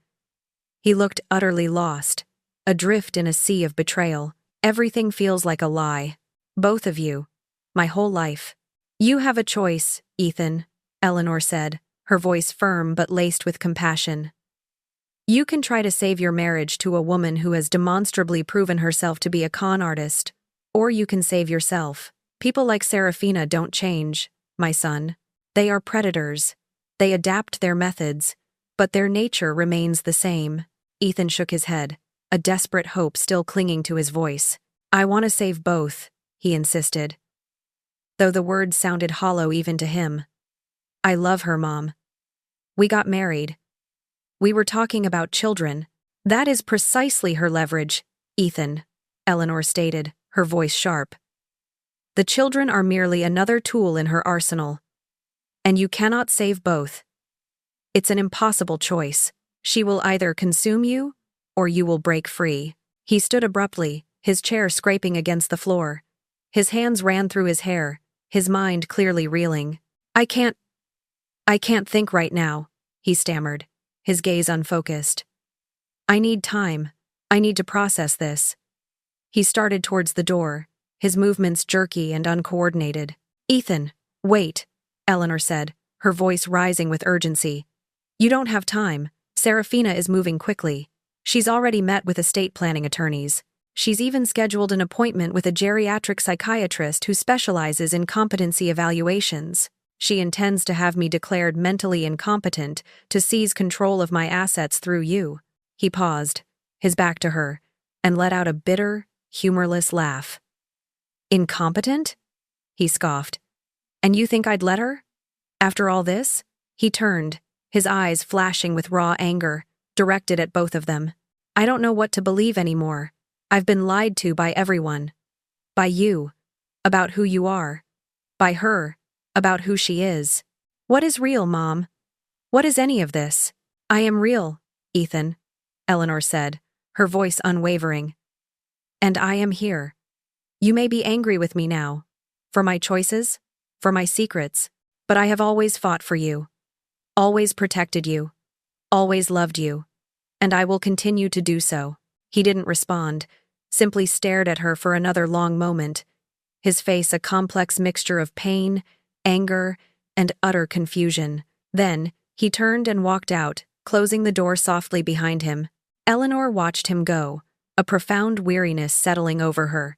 He looked utterly lost, adrift in a sea of betrayal. Everything feels like a lie. Both of you. My whole life. You have a choice, Ethan, Eleanor said, her voice firm but laced with compassion. You can try to save your marriage to a woman who has demonstrably proven herself to be a con artist, or you can save yourself. People like Serafina don't change, my son. They are predators. They adapt their methods, but their nature remains the same. Ethan shook his head, a desperate hope still clinging to his voice. I want to save both, he insisted, though the words sounded hollow even to him. I love her, Mom. We got married. We were talking about children. That is precisely her leverage, Ethan, Eleanor stated, her voice sharp. The children are merely another tool in her arsenal. And you cannot save both. It's an impossible choice. She will either consume you, or you will break free. He stood abruptly, his chair scraping against the floor. His hands ran through his hair, his mind clearly reeling. I can't think right now, he stammered, his gaze unfocused. I need time. I need to process this. He started towards the door, his movements jerky and uncoordinated. Ethan, wait, Eleanor said, her voice rising with urgency. You don't have time. Serafina is moving quickly. She's already met with estate planning attorneys. She's even scheduled an appointment with a geriatric psychiatrist who specializes in competency evaluations. She intends to have me declared mentally incompetent to seize control of my assets through you. He paused, his back to her, and let out a bitter, humorless laugh. Incompetent? He scoffed. And you think I'd let her? After all this? He turned, his eyes flashing with raw anger, directed at both of them. I don't know what to believe anymore. I've been lied to by everyone. By you, about who you are. By her, about who she is. What is real, Mom? What is any of this? I am real, Ethan, Eleanor said, her voice unwavering. And I am here. You may be angry with me now. For my choices, for my secrets, but I have always fought for you. Always protected you. Always loved you. And I will continue to do so. He didn't respond, simply stared at her for another long moment, his face a complex mixture of pain, anger, and utter confusion. Then, he turned and walked out, closing the door softly behind him. Eleanor watched him go, a profound weariness settling over her.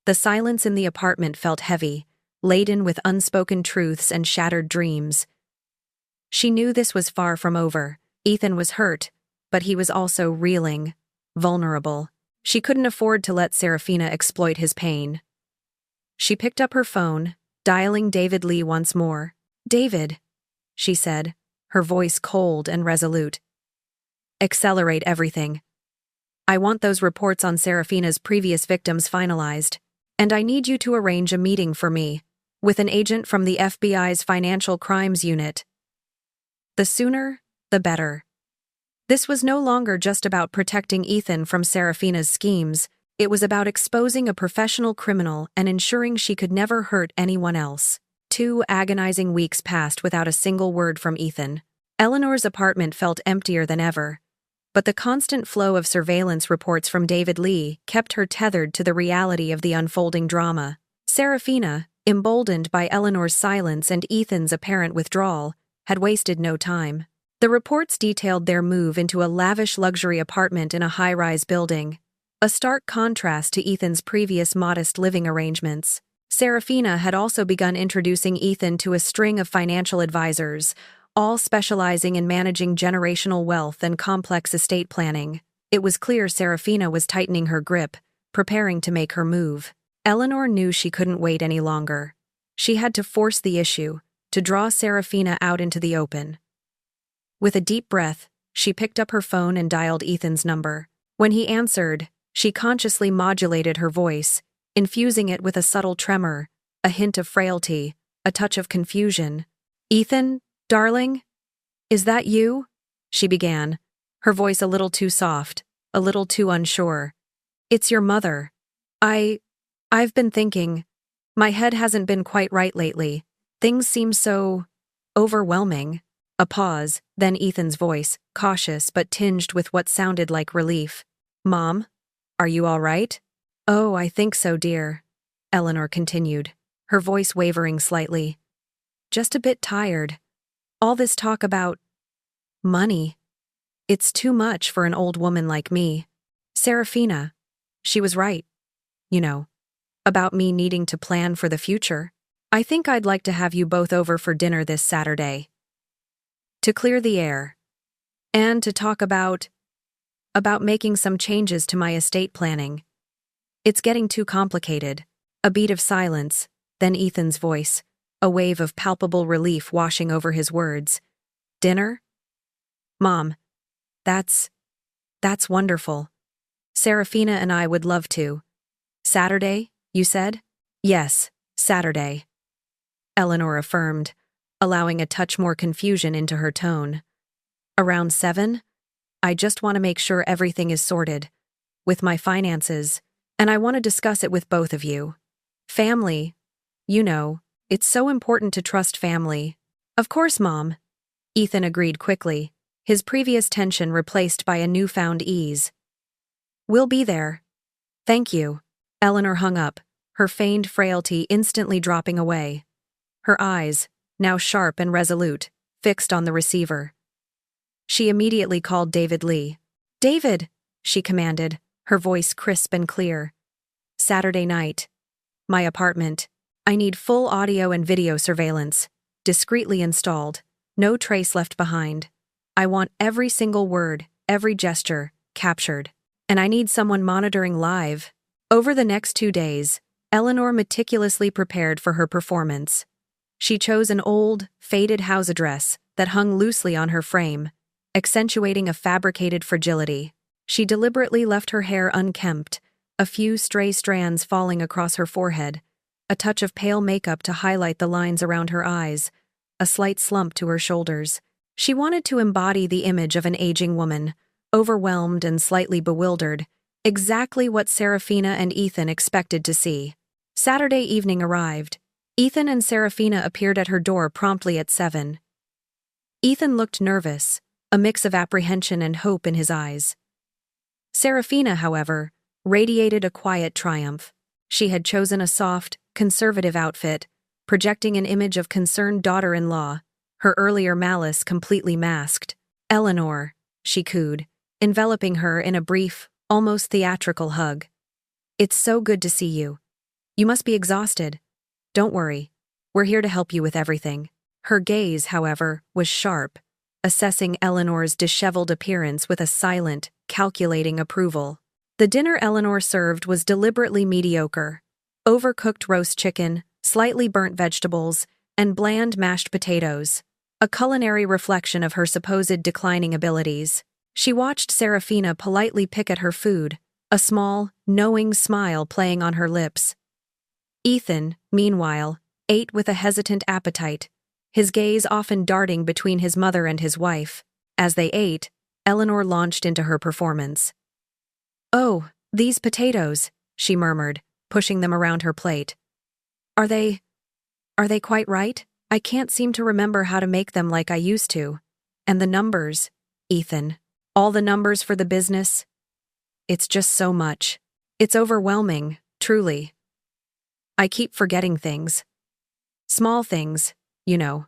The silence in the apartment felt heavy, laden with unspoken truths and shattered dreams. She knew this was far from over. Ethan was hurt, but he was also reeling, vulnerable. She couldn't afford to let Serafina exploit his pain. She picked up her phone, dialing David Lee once more. David, she said, her voice cold and resolute. Accelerate everything. I want those reports on Serafina's previous victims finalized, and I need you to arrange a meeting for me, with an agent from the FBI's Financial Crimes Unit. The sooner, the better. This was no longer just about protecting Ethan from Serafina's schemes. It was about exposing a professional criminal and ensuring she could never hurt anyone else. 2 agonizing weeks passed without a single word from Ethan. Eleanor's apartment felt emptier than ever, but the constant flow of surveillance reports from David Lee kept her tethered to the reality of the unfolding drama. Serafina, emboldened by Eleanor's silence and Ethan's apparent withdrawal, had wasted no time. The reports detailed their move into a lavish luxury apartment in a high-rise building, a stark contrast to Ethan's previous modest living arrangements. Serafina had also begun introducing Ethan to a string of financial advisors, all specializing in managing generational wealth and complex estate planning. It was clear Serafina was tightening her grip, preparing to make her move. Eleanor knew she couldn't wait any longer. She had to force the issue, to draw Serafina out into the open. With a deep breath, she picked up her phone and dialed Ethan's number. When he answered, She consciously modulated her voice, infusing it with a subtle tremor, a hint of frailty, a touch of confusion. "Ethan, darling? Is that you?" she began, her voice a little too soft, a little too unsure. "It's your mother. I've been thinking. My head hasn't been quite right lately. Things seem so overwhelming." A pause, then Ethan's voice, cautious but tinged with what sounded like relief. "Mom, are you all right?" "Oh, I think so, dear," Eleanor continued, her voice wavering slightly. "Just a bit tired. All this talk about money. It's too much for an old woman like me. Serafina, she was right, you know, about me needing to plan for the future. I think I'd like to have you both over for dinner this Saturday. To clear the air. And to talk about making some changes to my estate planning. It's getting too complicated." A beat of silence, then Ethan's voice, a wave of palpable relief washing over his words. "Dinner? Mom, that's wonderful. Serafina and I would love to. Saturday, you said?" "Yes, Saturday," Eleanor affirmed, allowing a touch more confusion into her tone. "Around 7? I just want to make sure everything is sorted, with my finances, and I want to discuss it with both of you. Family, you know, it's so important to trust family." "Of course, Mom," Ethan agreed quickly, his previous tension replaced by a newfound ease. "We'll be there. Thank you." Eleanor hung up, her feigned frailty instantly dropping away. Her eyes, now sharp and resolute, fixed on the receiver. She immediately called David Lee. "David," she commanded, her voice crisp and clear. "Saturday night. My apartment. I need full audio and video surveillance, discreetly installed, no trace left behind. I want every single word, every gesture, captured. And I need someone monitoring live." Over the next 2 days, Eleanor meticulously prepared for her performance. She chose an old, faded house address that hung loosely on her frame, accentuating a fabricated fragility. She deliberately left her hair unkempt, a few stray strands falling across her forehead, a touch of pale makeup to highlight the lines around her eyes, a slight slump to her shoulders. She wanted to embody the image of an aging woman, overwhelmed and slightly bewildered, exactly what Serafina and Ethan expected to see. Saturday evening arrived. Ethan and Serafina appeared at her door promptly at 7. Ethan looked nervous, a mix of apprehension and hope in his eyes. Serafina, however, radiated a quiet triumph. She had chosen a soft, conservative outfit, projecting an image of concerned daughter-in-law, her earlier malice completely masked. "Eleanor," she cooed, enveloping her in a brief, almost theatrical hug. "It's so good to see you. You must be exhausted. Don't worry. We're here to help you with everything." Her gaze, however, was sharp, assessing Eleanor's disheveled appearance with a silent, calculating approval. The dinner Eleanor served was deliberately mediocre. Overcooked roast chicken, slightly burnt vegetables, and bland mashed potatoes, a culinary reflection of her supposed declining abilities. She watched Serafina politely pick at her food, a small, knowing smile playing on her lips. Ethan, meanwhile, ate with a hesitant appetite, his gaze often darting between his mother and his wife. As they ate, Eleanor launched into her performance. "Oh, these potatoes," she murmured, pushing them around her plate. Are they quite right? I can't seem to remember how to make them like I used to. And the numbers, Ethan. All the numbers for the business. It's just so much. It's overwhelming, truly. I keep forgetting things. Small things, you know.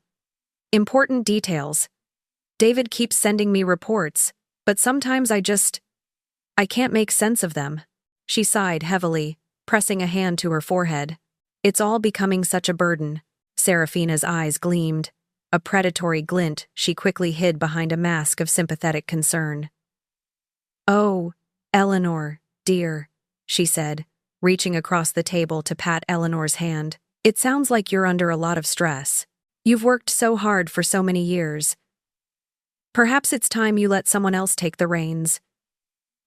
Important details. David keeps sending me reports, but sometimes I can't make sense of them." She sighed heavily, pressing a hand to her forehead. "It's all becoming such a burden." Serafina's eyes gleamed, a predatory glint she quickly hid behind a mask of sympathetic concern. "Oh, Eleanor, dear," she said, reaching across the table to pat Eleanor's hand. "It sounds like you're under a lot of stress. You've worked so hard for so many years. Perhaps it's time you let someone else take the reins."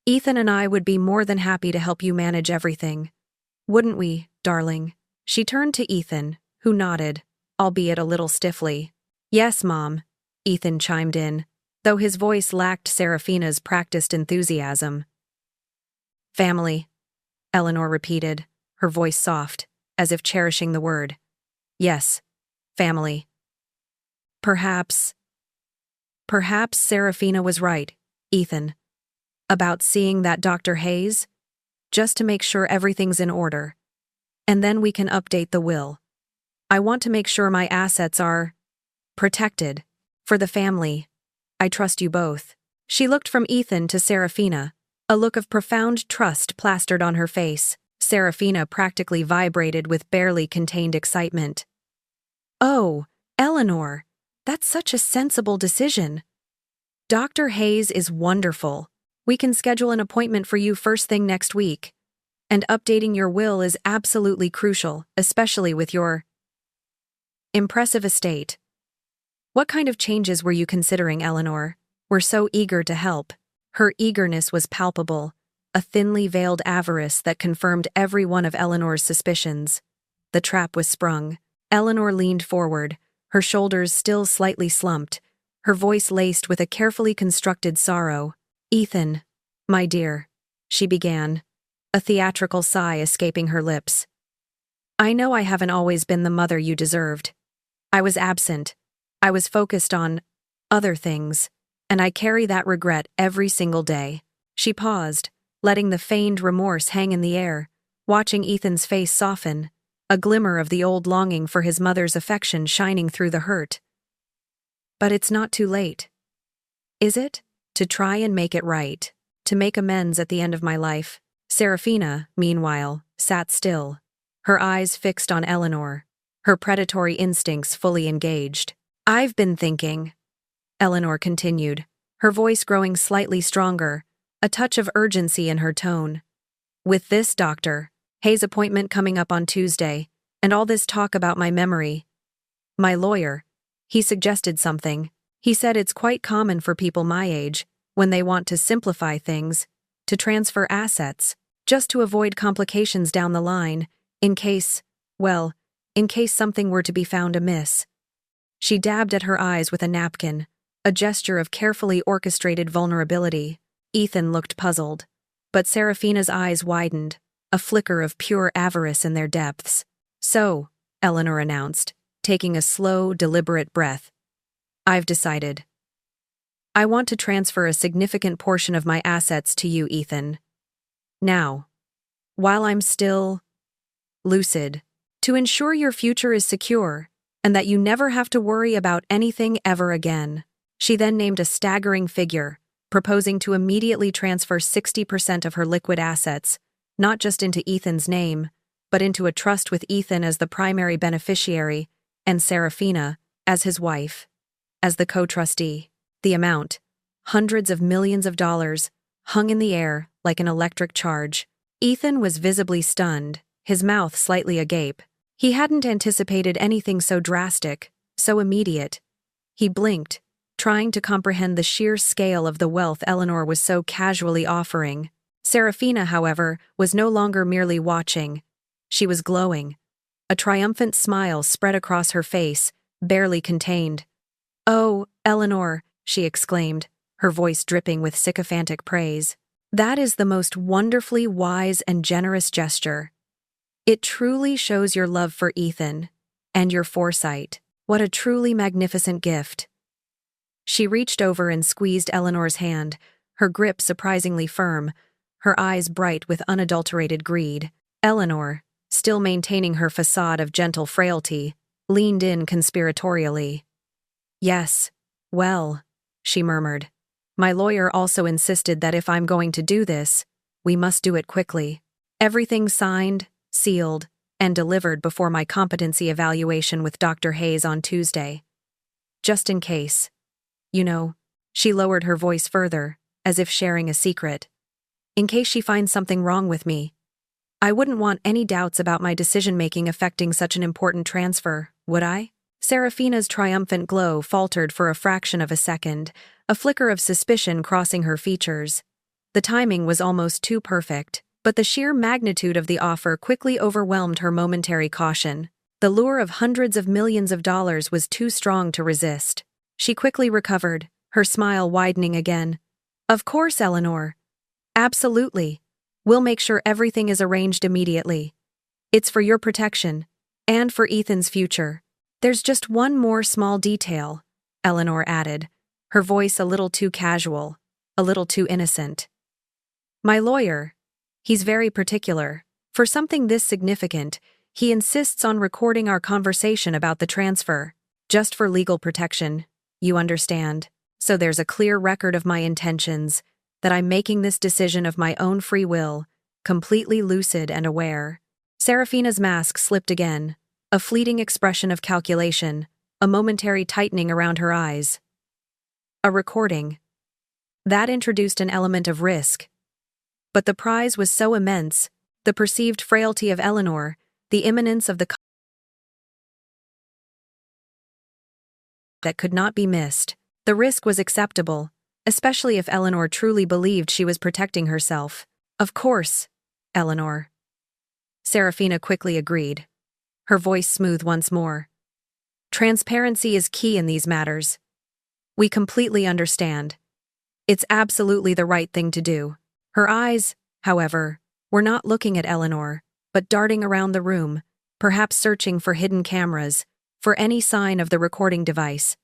Ethan and I would be more than happy to help you manage everything. Wouldn't we, darling? She turned to Ethan, who nodded, albeit a little stiffly. Yes, Mom, Ethan chimed in, though his voice lacked Serafina's practiced enthusiasm. Family, Eleanor repeated, her voice soft, as if cherishing the word. Yes, family. Perhaps Serafina was right, Ethan. About seeing that Dr. Hayes? Just to make sure everything's in order. And then we can update the will. I want to make sure my assets are protected. For the family. I trust you both. She looked from Ethan to Serafina, a look of profound trust plastered on her face. Serafina practically vibrated with barely contained excitement. Oh, Eleanor, that's such a sensible decision. Dr. Hayes is wonderful. We can schedule an appointment for you first thing next week. And updating your will is absolutely crucial, especially with your impressive estate. What kind of changes were you considering, Eleanor? We're so eager to help. Her eagerness was palpable, a thinly veiled avarice that confirmed every one of Eleanor's suspicions. The trap was sprung. Eleanor leaned forward, her shoulders still slightly slumped, her voice laced with a carefully constructed sorrow. Ethan, my dear, she began, a theatrical sigh escaping her lips. I know I haven't always been the mother you deserved. I was absent. I was focused on other things, and I carry that regret every single day. She paused, letting the feigned remorse hang in the air, watching Ethan's face soften, a glimmer of the old longing for his mother's affection shining through the hurt. But it's not too late. Is it? To try and make it right, to make amends at the end of my life. Serafina, meanwhile, sat still, her eyes fixed on Eleanor, her predatory instincts fully engaged. I've been thinking, Eleanor continued, her voice growing slightly stronger, a touch of urgency in her tone. With this Dr. Hayes' appointment coming up on Tuesday, and all this talk about my memory. My lawyer, he suggested something. He said it's quite common for people my age, when they want to simplify things, to transfer assets, just to avoid complications down the line, in case something were to be found amiss. She dabbed at her eyes with a napkin, a gesture of carefully orchestrated vulnerability. Ethan looked puzzled, but Serafina's eyes widened, a flicker of pure avarice in their depths. So, Eleanor announced, taking a slow, deliberate breath. I've decided. I want to transfer a significant portion of my assets to you, Ethan. Now, while I'm still lucid, to ensure your future is secure and that you never have to worry about anything ever again. She then named a staggering figure, proposing to immediately transfer 60% of her liquid assets, not just into Ethan's name, but into a trust with Ethan as the primary beneficiary and Serafina as his wife, as the co-trustee. The amount, hundreds of millions of dollars, hung in the air like an electric charge. Ethan was visibly stunned, his mouth slightly agape. He hadn't anticipated anything so drastic, so immediate. He blinked, trying to comprehend the sheer scale of the wealth Eleanor was so casually offering. Serafina, however, was no longer merely watching. She was glowing. A triumphant smile spread across her face, barely contained. "Oh, Eleanor," she exclaimed, her voice dripping with sycophantic praise. "That is the most wonderfully wise and generous gesture. It truly shows your love for Ethan, and your foresight. What a truly magnificent gift." She reached over and squeezed Eleanor's hand, her grip surprisingly firm, her eyes bright with unadulterated greed. Eleanor, still maintaining her facade of gentle frailty, leaned in conspiratorially. "Yes, well," she murmured. "My lawyer also insisted that if I'm going to do this, we must do it quickly. Everything signed, sealed, and delivered before my competency evaluation with Dr. Hayes on Tuesday. Just in case. You know," she lowered her voice further, as if sharing a secret. "In case she finds something wrong with me. I wouldn't want any doubts about my decision-making affecting such an important transfer, would I?" Serafina's triumphant glow faltered for a fraction of a second, a flicker of suspicion crossing her features. The timing was almost too perfect, but the sheer magnitude of the offer quickly overwhelmed her momentary caution. The lure of hundreds of millions of dollars was too strong to resist. She quickly recovered, her smile widening again. Of course, Eleanor. Absolutely. We'll make sure everything is arranged immediately. It's for your protection, and for Ethan's future. There's just one more small detail, Eleanor added, her voice a little too casual, a little too innocent. My lawyer. He's very particular. For something this significant, he insists on recording our conversation about the transfer, just for legal protection, you understand. So there's a clear record of my intentions, that I'm making this decision of my own free will, completely lucid and aware. Serafina's mask slipped again, a fleeting expression of calculation, a momentary tightening around her eyes. A recording. That introduced an element of risk. But the prize was so immense, the perceived frailty of Eleanor, the imminence of the that could not be missed. The risk was acceptable, especially if Eleanor truly believed she was protecting herself. Of course, Eleanor. Serafina quickly agreed, her voice smooth once more. Transparency is key in these matters. We completely understand. It's absolutely the right thing to do. Her eyes, however, were not looking at Eleanor, but darting around the room, perhaps searching for hidden cameras, for any sign of the recording device.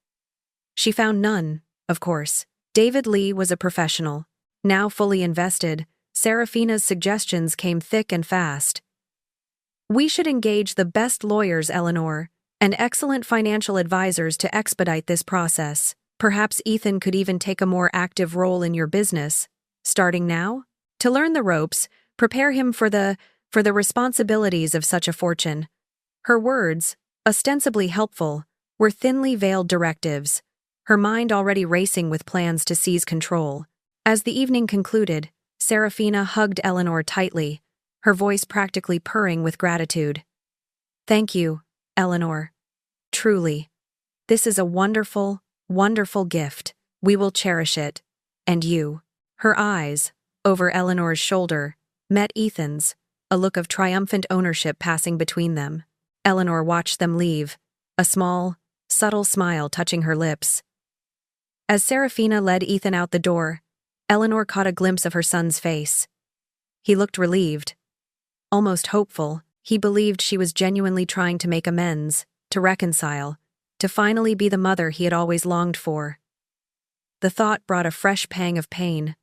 She found none, of course. David Lee was a professional. Now fully invested, Serafina's suggestions came thick and fast. We should engage the best lawyers, Eleanor, and excellent financial advisors to expedite this process. Perhaps Ethan could even take a more active role in your business, starting now? To learn the ropes, prepare him for the responsibilities of such a fortune. Her words, ostensibly helpful, were thinly veiled directives, her mind already racing with plans to seize control. As the evening concluded, Serafina hugged Eleanor tightly, her voice practically purring with gratitude. Thank you, Eleanor. Truly. This is a wonderful, wonderful gift. We will cherish it. And you. Her eyes, over Eleanor's shoulder, met Ethan's, a look of triumphant ownership passing between them. Eleanor watched them leave, a small, subtle smile touching her lips. As Serafina led Ethan out the door, Eleanor caught a glimpse of her son's face. He looked relieved, almost hopeful. He believed she was genuinely trying to make amends, to reconcile, to finally be the mother he had always longed for. The thought brought a fresh pang of pain,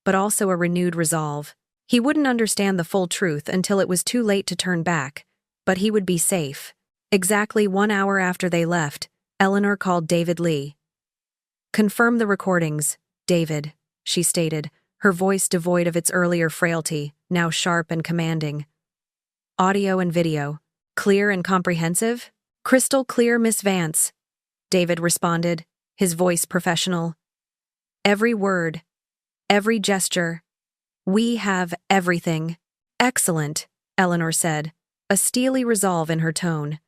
but also a renewed resolve. He wouldn't understand the full truth until it was too late to turn back, but he would be safe. Exactly 1 hour after they left, Eleanor called David Lee. Confirm the recordings, David, she stated, her voice devoid of its earlier frailty, now sharp and commanding. Audio and video. Clear and comprehensive? Crystal clear, Miss Vance, David responded, his voice professional. Every word. Every gesture. We have everything. Excellent, Eleanor said, a steely resolve in her tone.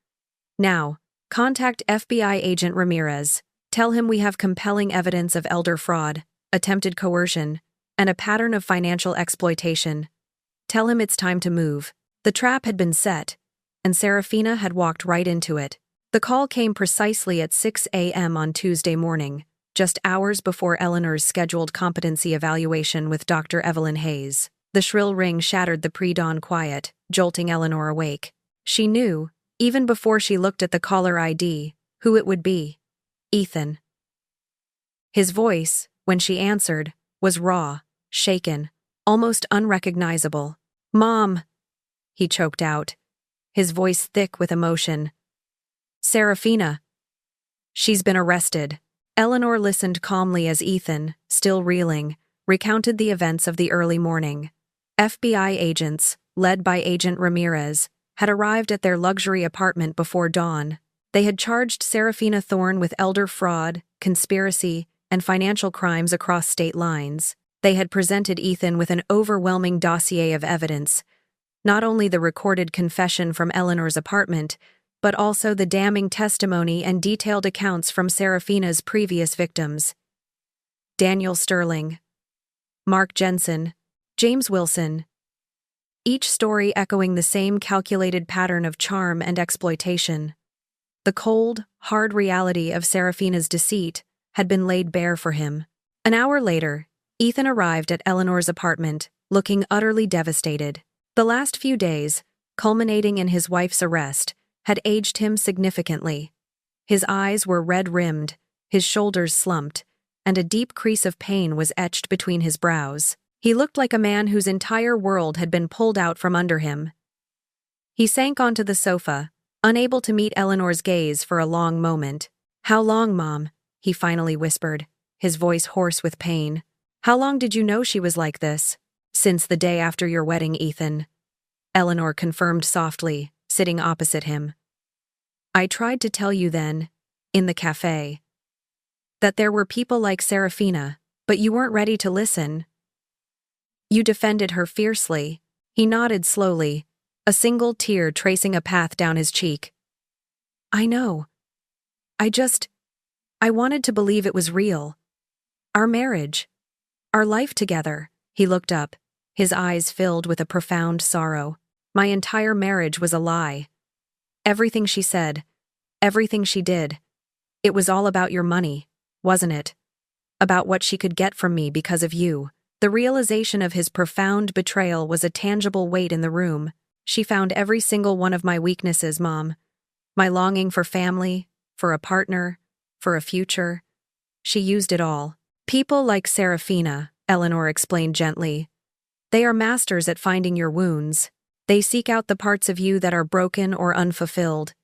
Now, contact FBI agent Ramirez. Tell him we have compelling evidence of elder fraud, attempted coercion, and a pattern of financial exploitation. Tell him it's time to move. The trap had been set, and Serafina had walked right into it. The call came precisely at 6 a.m. on Tuesday morning, just hours before Eleanor's scheduled competency evaluation with Dr. Evelyn Hayes. The shrill ring shattered the pre-dawn quiet, jolting Eleanor awake. She knew, even before she looked at the caller ID, who it would be. Ethan. His voice, when she answered, was raw, shaken, almost unrecognizable. Mom, he choked out, his voice thick with emotion. Serafina. She's been arrested. Eleanor listened calmly as Ethan, still reeling, recounted the events of the early morning. FBI agents, led by Agent Ramirez, had arrived at their luxury apartment before dawn. They had charged Serafina Thorne with elder fraud, conspiracy, and financial crimes across state lines. They had presented Ethan with an overwhelming dossier of evidence, not only the recorded confession from Eleanor's apartment, but also the damning testimony and detailed accounts from Serafina's previous victims. Daniel Sterling, Mark Jensen, James Wilson. Each story echoing the same calculated pattern of charm and exploitation. The cold, hard reality of Serafina's deceit had been laid bare for him. An hour later, Ethan arrived at Eleanor's apartment, looking utterly devastated. The last few days, culminating in his wife's arrest, had aged him significantly. His eyes were red-rimmed, his shoulders slumped, and a deep crease of pain was etched between his brows. He looked like a man whose entire world had been pulled out from under him. He sank onto the sofa, unable to meet Eleanor's gaze for a long moment. "How long, Mom?" he finally whispered, his voice hoarse with pain. "How long did you know she was like this?" "Since the day after your wedding, Ethan," Eleanor confirmed softly, sitting opposite him. "I tried to tell you then, in the cafe, that there were people like Serafina, but you weren't ready to listen. You defended her fiercely." He nodded slowly, a single tear tracing a path down his cheek. "I know. I wanted to believe it was real. Our marriage. Our life together." He looked up, his eyes filled with a profound sorrow. "My entire marriage was a lie. Everything she said, everything she did. It was all about your money, wasn't it? About what she could get from me because of you." The realization of his profound betrayal was a tangible weight in the room. "She found every single one of my weaknesses, Mom. My longing for family, for a partner, for a future. She used it all." "People like Serafina," Eleanor explained gently. "They are masters at finding your wounds. They seek out the parts of you that are broken or unfulfilled,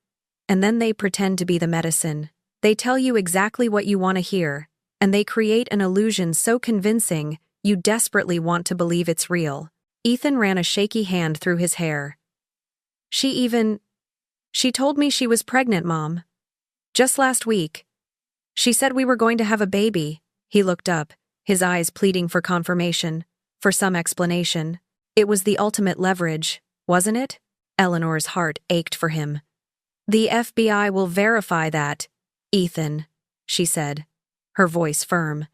and then they pretend to be the medicine. They tell you exactly what you want to hear, and they create an illusion so convincing you desperately want to believe it's real." Ethan ran a shaky hand through his hair. She told me she was pregnant, Mom. Just last week. She said we were going to have a baby." He looked up, his eyes pleading for confirmation, for some explanation. "It was the ultimate leverage, wasn't it?" Eleanor's heart ached for him. "The FBI will verify that, Ethan," she said, her voice firm.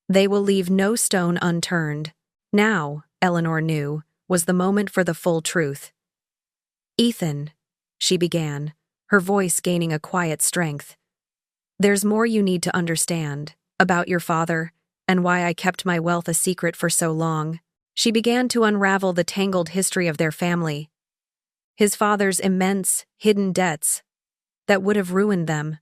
"They will leave no stone unturned." Now, Eleanor knew, was the moment for the full truth. "Ethan," she began, her voice gaining a quiet strength. "There's more you need to understand, about your father, and why I kept my wealth a secret for so long." She began to unravel the tangled history of their family. His father's immense, hidden debts that would have ruined them.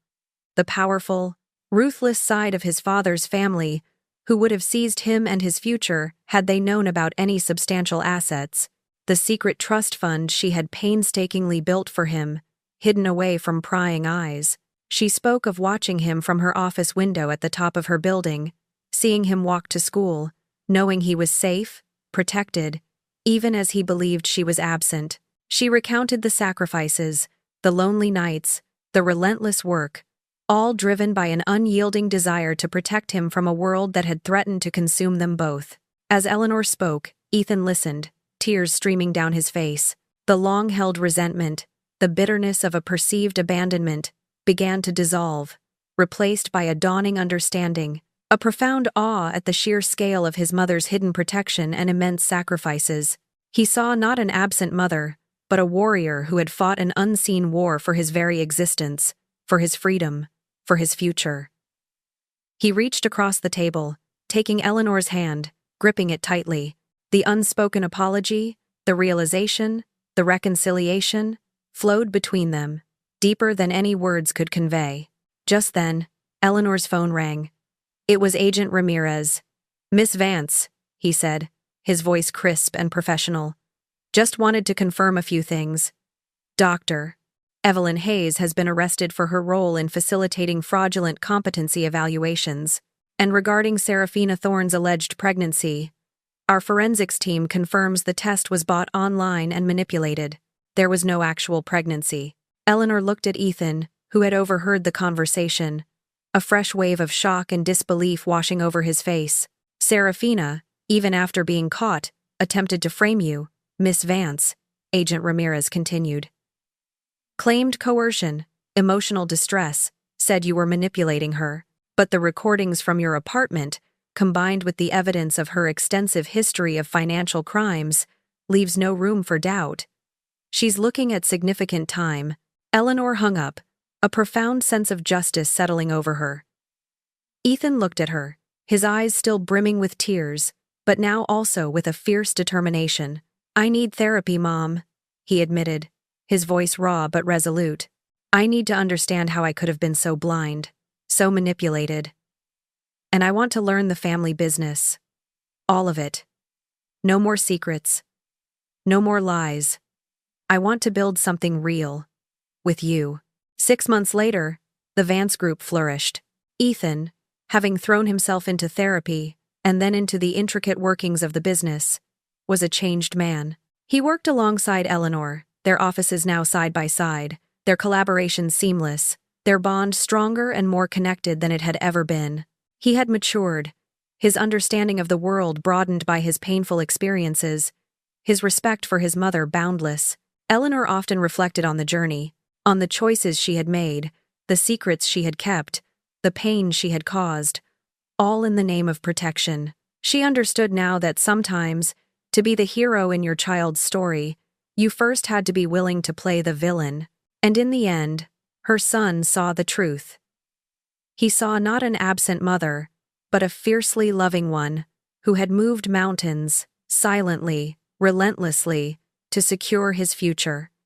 The powerful, ruthless side of his father's family, who would have seized him and his future had they known about any substantial assets. The secret trust fund she had painstakingly built for him, hidden away from prying eyes. She spoke of watching him from her office window at the top of her building, seeing him walk to school, knowing he was safe, protected, even as he believed she was absent. She recounted the sacrifices, the lonely nights, the relentless work, all driven by an unyielding desire to protect him from a world that had threatened to consume them both. As Eleanor spoke, Ethan listened, tears streaming down his face. The long-held resentment, the bitterness of a perceived abandonment, began to dissolve, replaced by a dawning understanding, a profound awe at the sheer scale of his mother's hidden protection and immense sacrifices. He saw not an absent mother, but a warrior who had fought an unseen war for his very existence, for his freedom, for his future. He reached across the table, taking Eleanor's hand, gripping it tightly. The unspoken apology, the realization, the reconciliation, flowed between them, deeper than any words could convey. Just then, Eleanor's phone rang. It was Agent Ramirez. "Miss Vance," he said, his voice crisp and professional. "Just wanted to confirm a few things. Dr. Evelyn Hayes has been arrested for her role in facilitating fraudulent competency evaluations. And regarding Serafina Thorne's alleged pregnancy, our forensics team confirms the test was bought online and manipulated. There was no actual pregnancy." Eleanor looked at Ethan, who had overheard the conversation, a fresh wave of shock and disbelief washing over his face. "Serafina, even after being caught, attempted to frame you, Miss Vance," Agent Ramirez continued. "Claimed coercion, emotional distress, said you were manipulating her, but the recordings from your apartment combined with the evidence of her extensive history of financial crimes, leaves no room for doubt. She's looking at significant time. Eleanor hung up, a profound sense of justice settling over her. Ethan looked at her, his eyes still brimming with tears, but now also with a fierce determination. "I need therapy, Mom," he admitted, his voice raw but resolute. "I need to understand how I could have been so blind, so manipulated. And I want to learn the family business. All of it. No more secrets. No more lies. I want to build something real. With you." 6 months later, the Vance Group flourished. Ethan, having thrown himself into therapy and then into the intricate workings of the business, was a changed man. He worked alongside Eleanor, their offices now side by side, their collaboration seamless, their bond stronger and more connected than it had ever been. He had matured, his understanding of the world broadened by his painful experiences, his respect for his mother boundless. Eleanor often reflected on the journey, on the choices she had made, the secrets she had kept, the pain she had caused, all in the name of protection. She understood now that sometimes, to be the hero in your child's story, you first had to be willing to play the villain. And in the end, her son saw the truth. He saw not an absent mother, but a fiercely loving one, who had moved mountains, silently, relentlessly, to secure his future.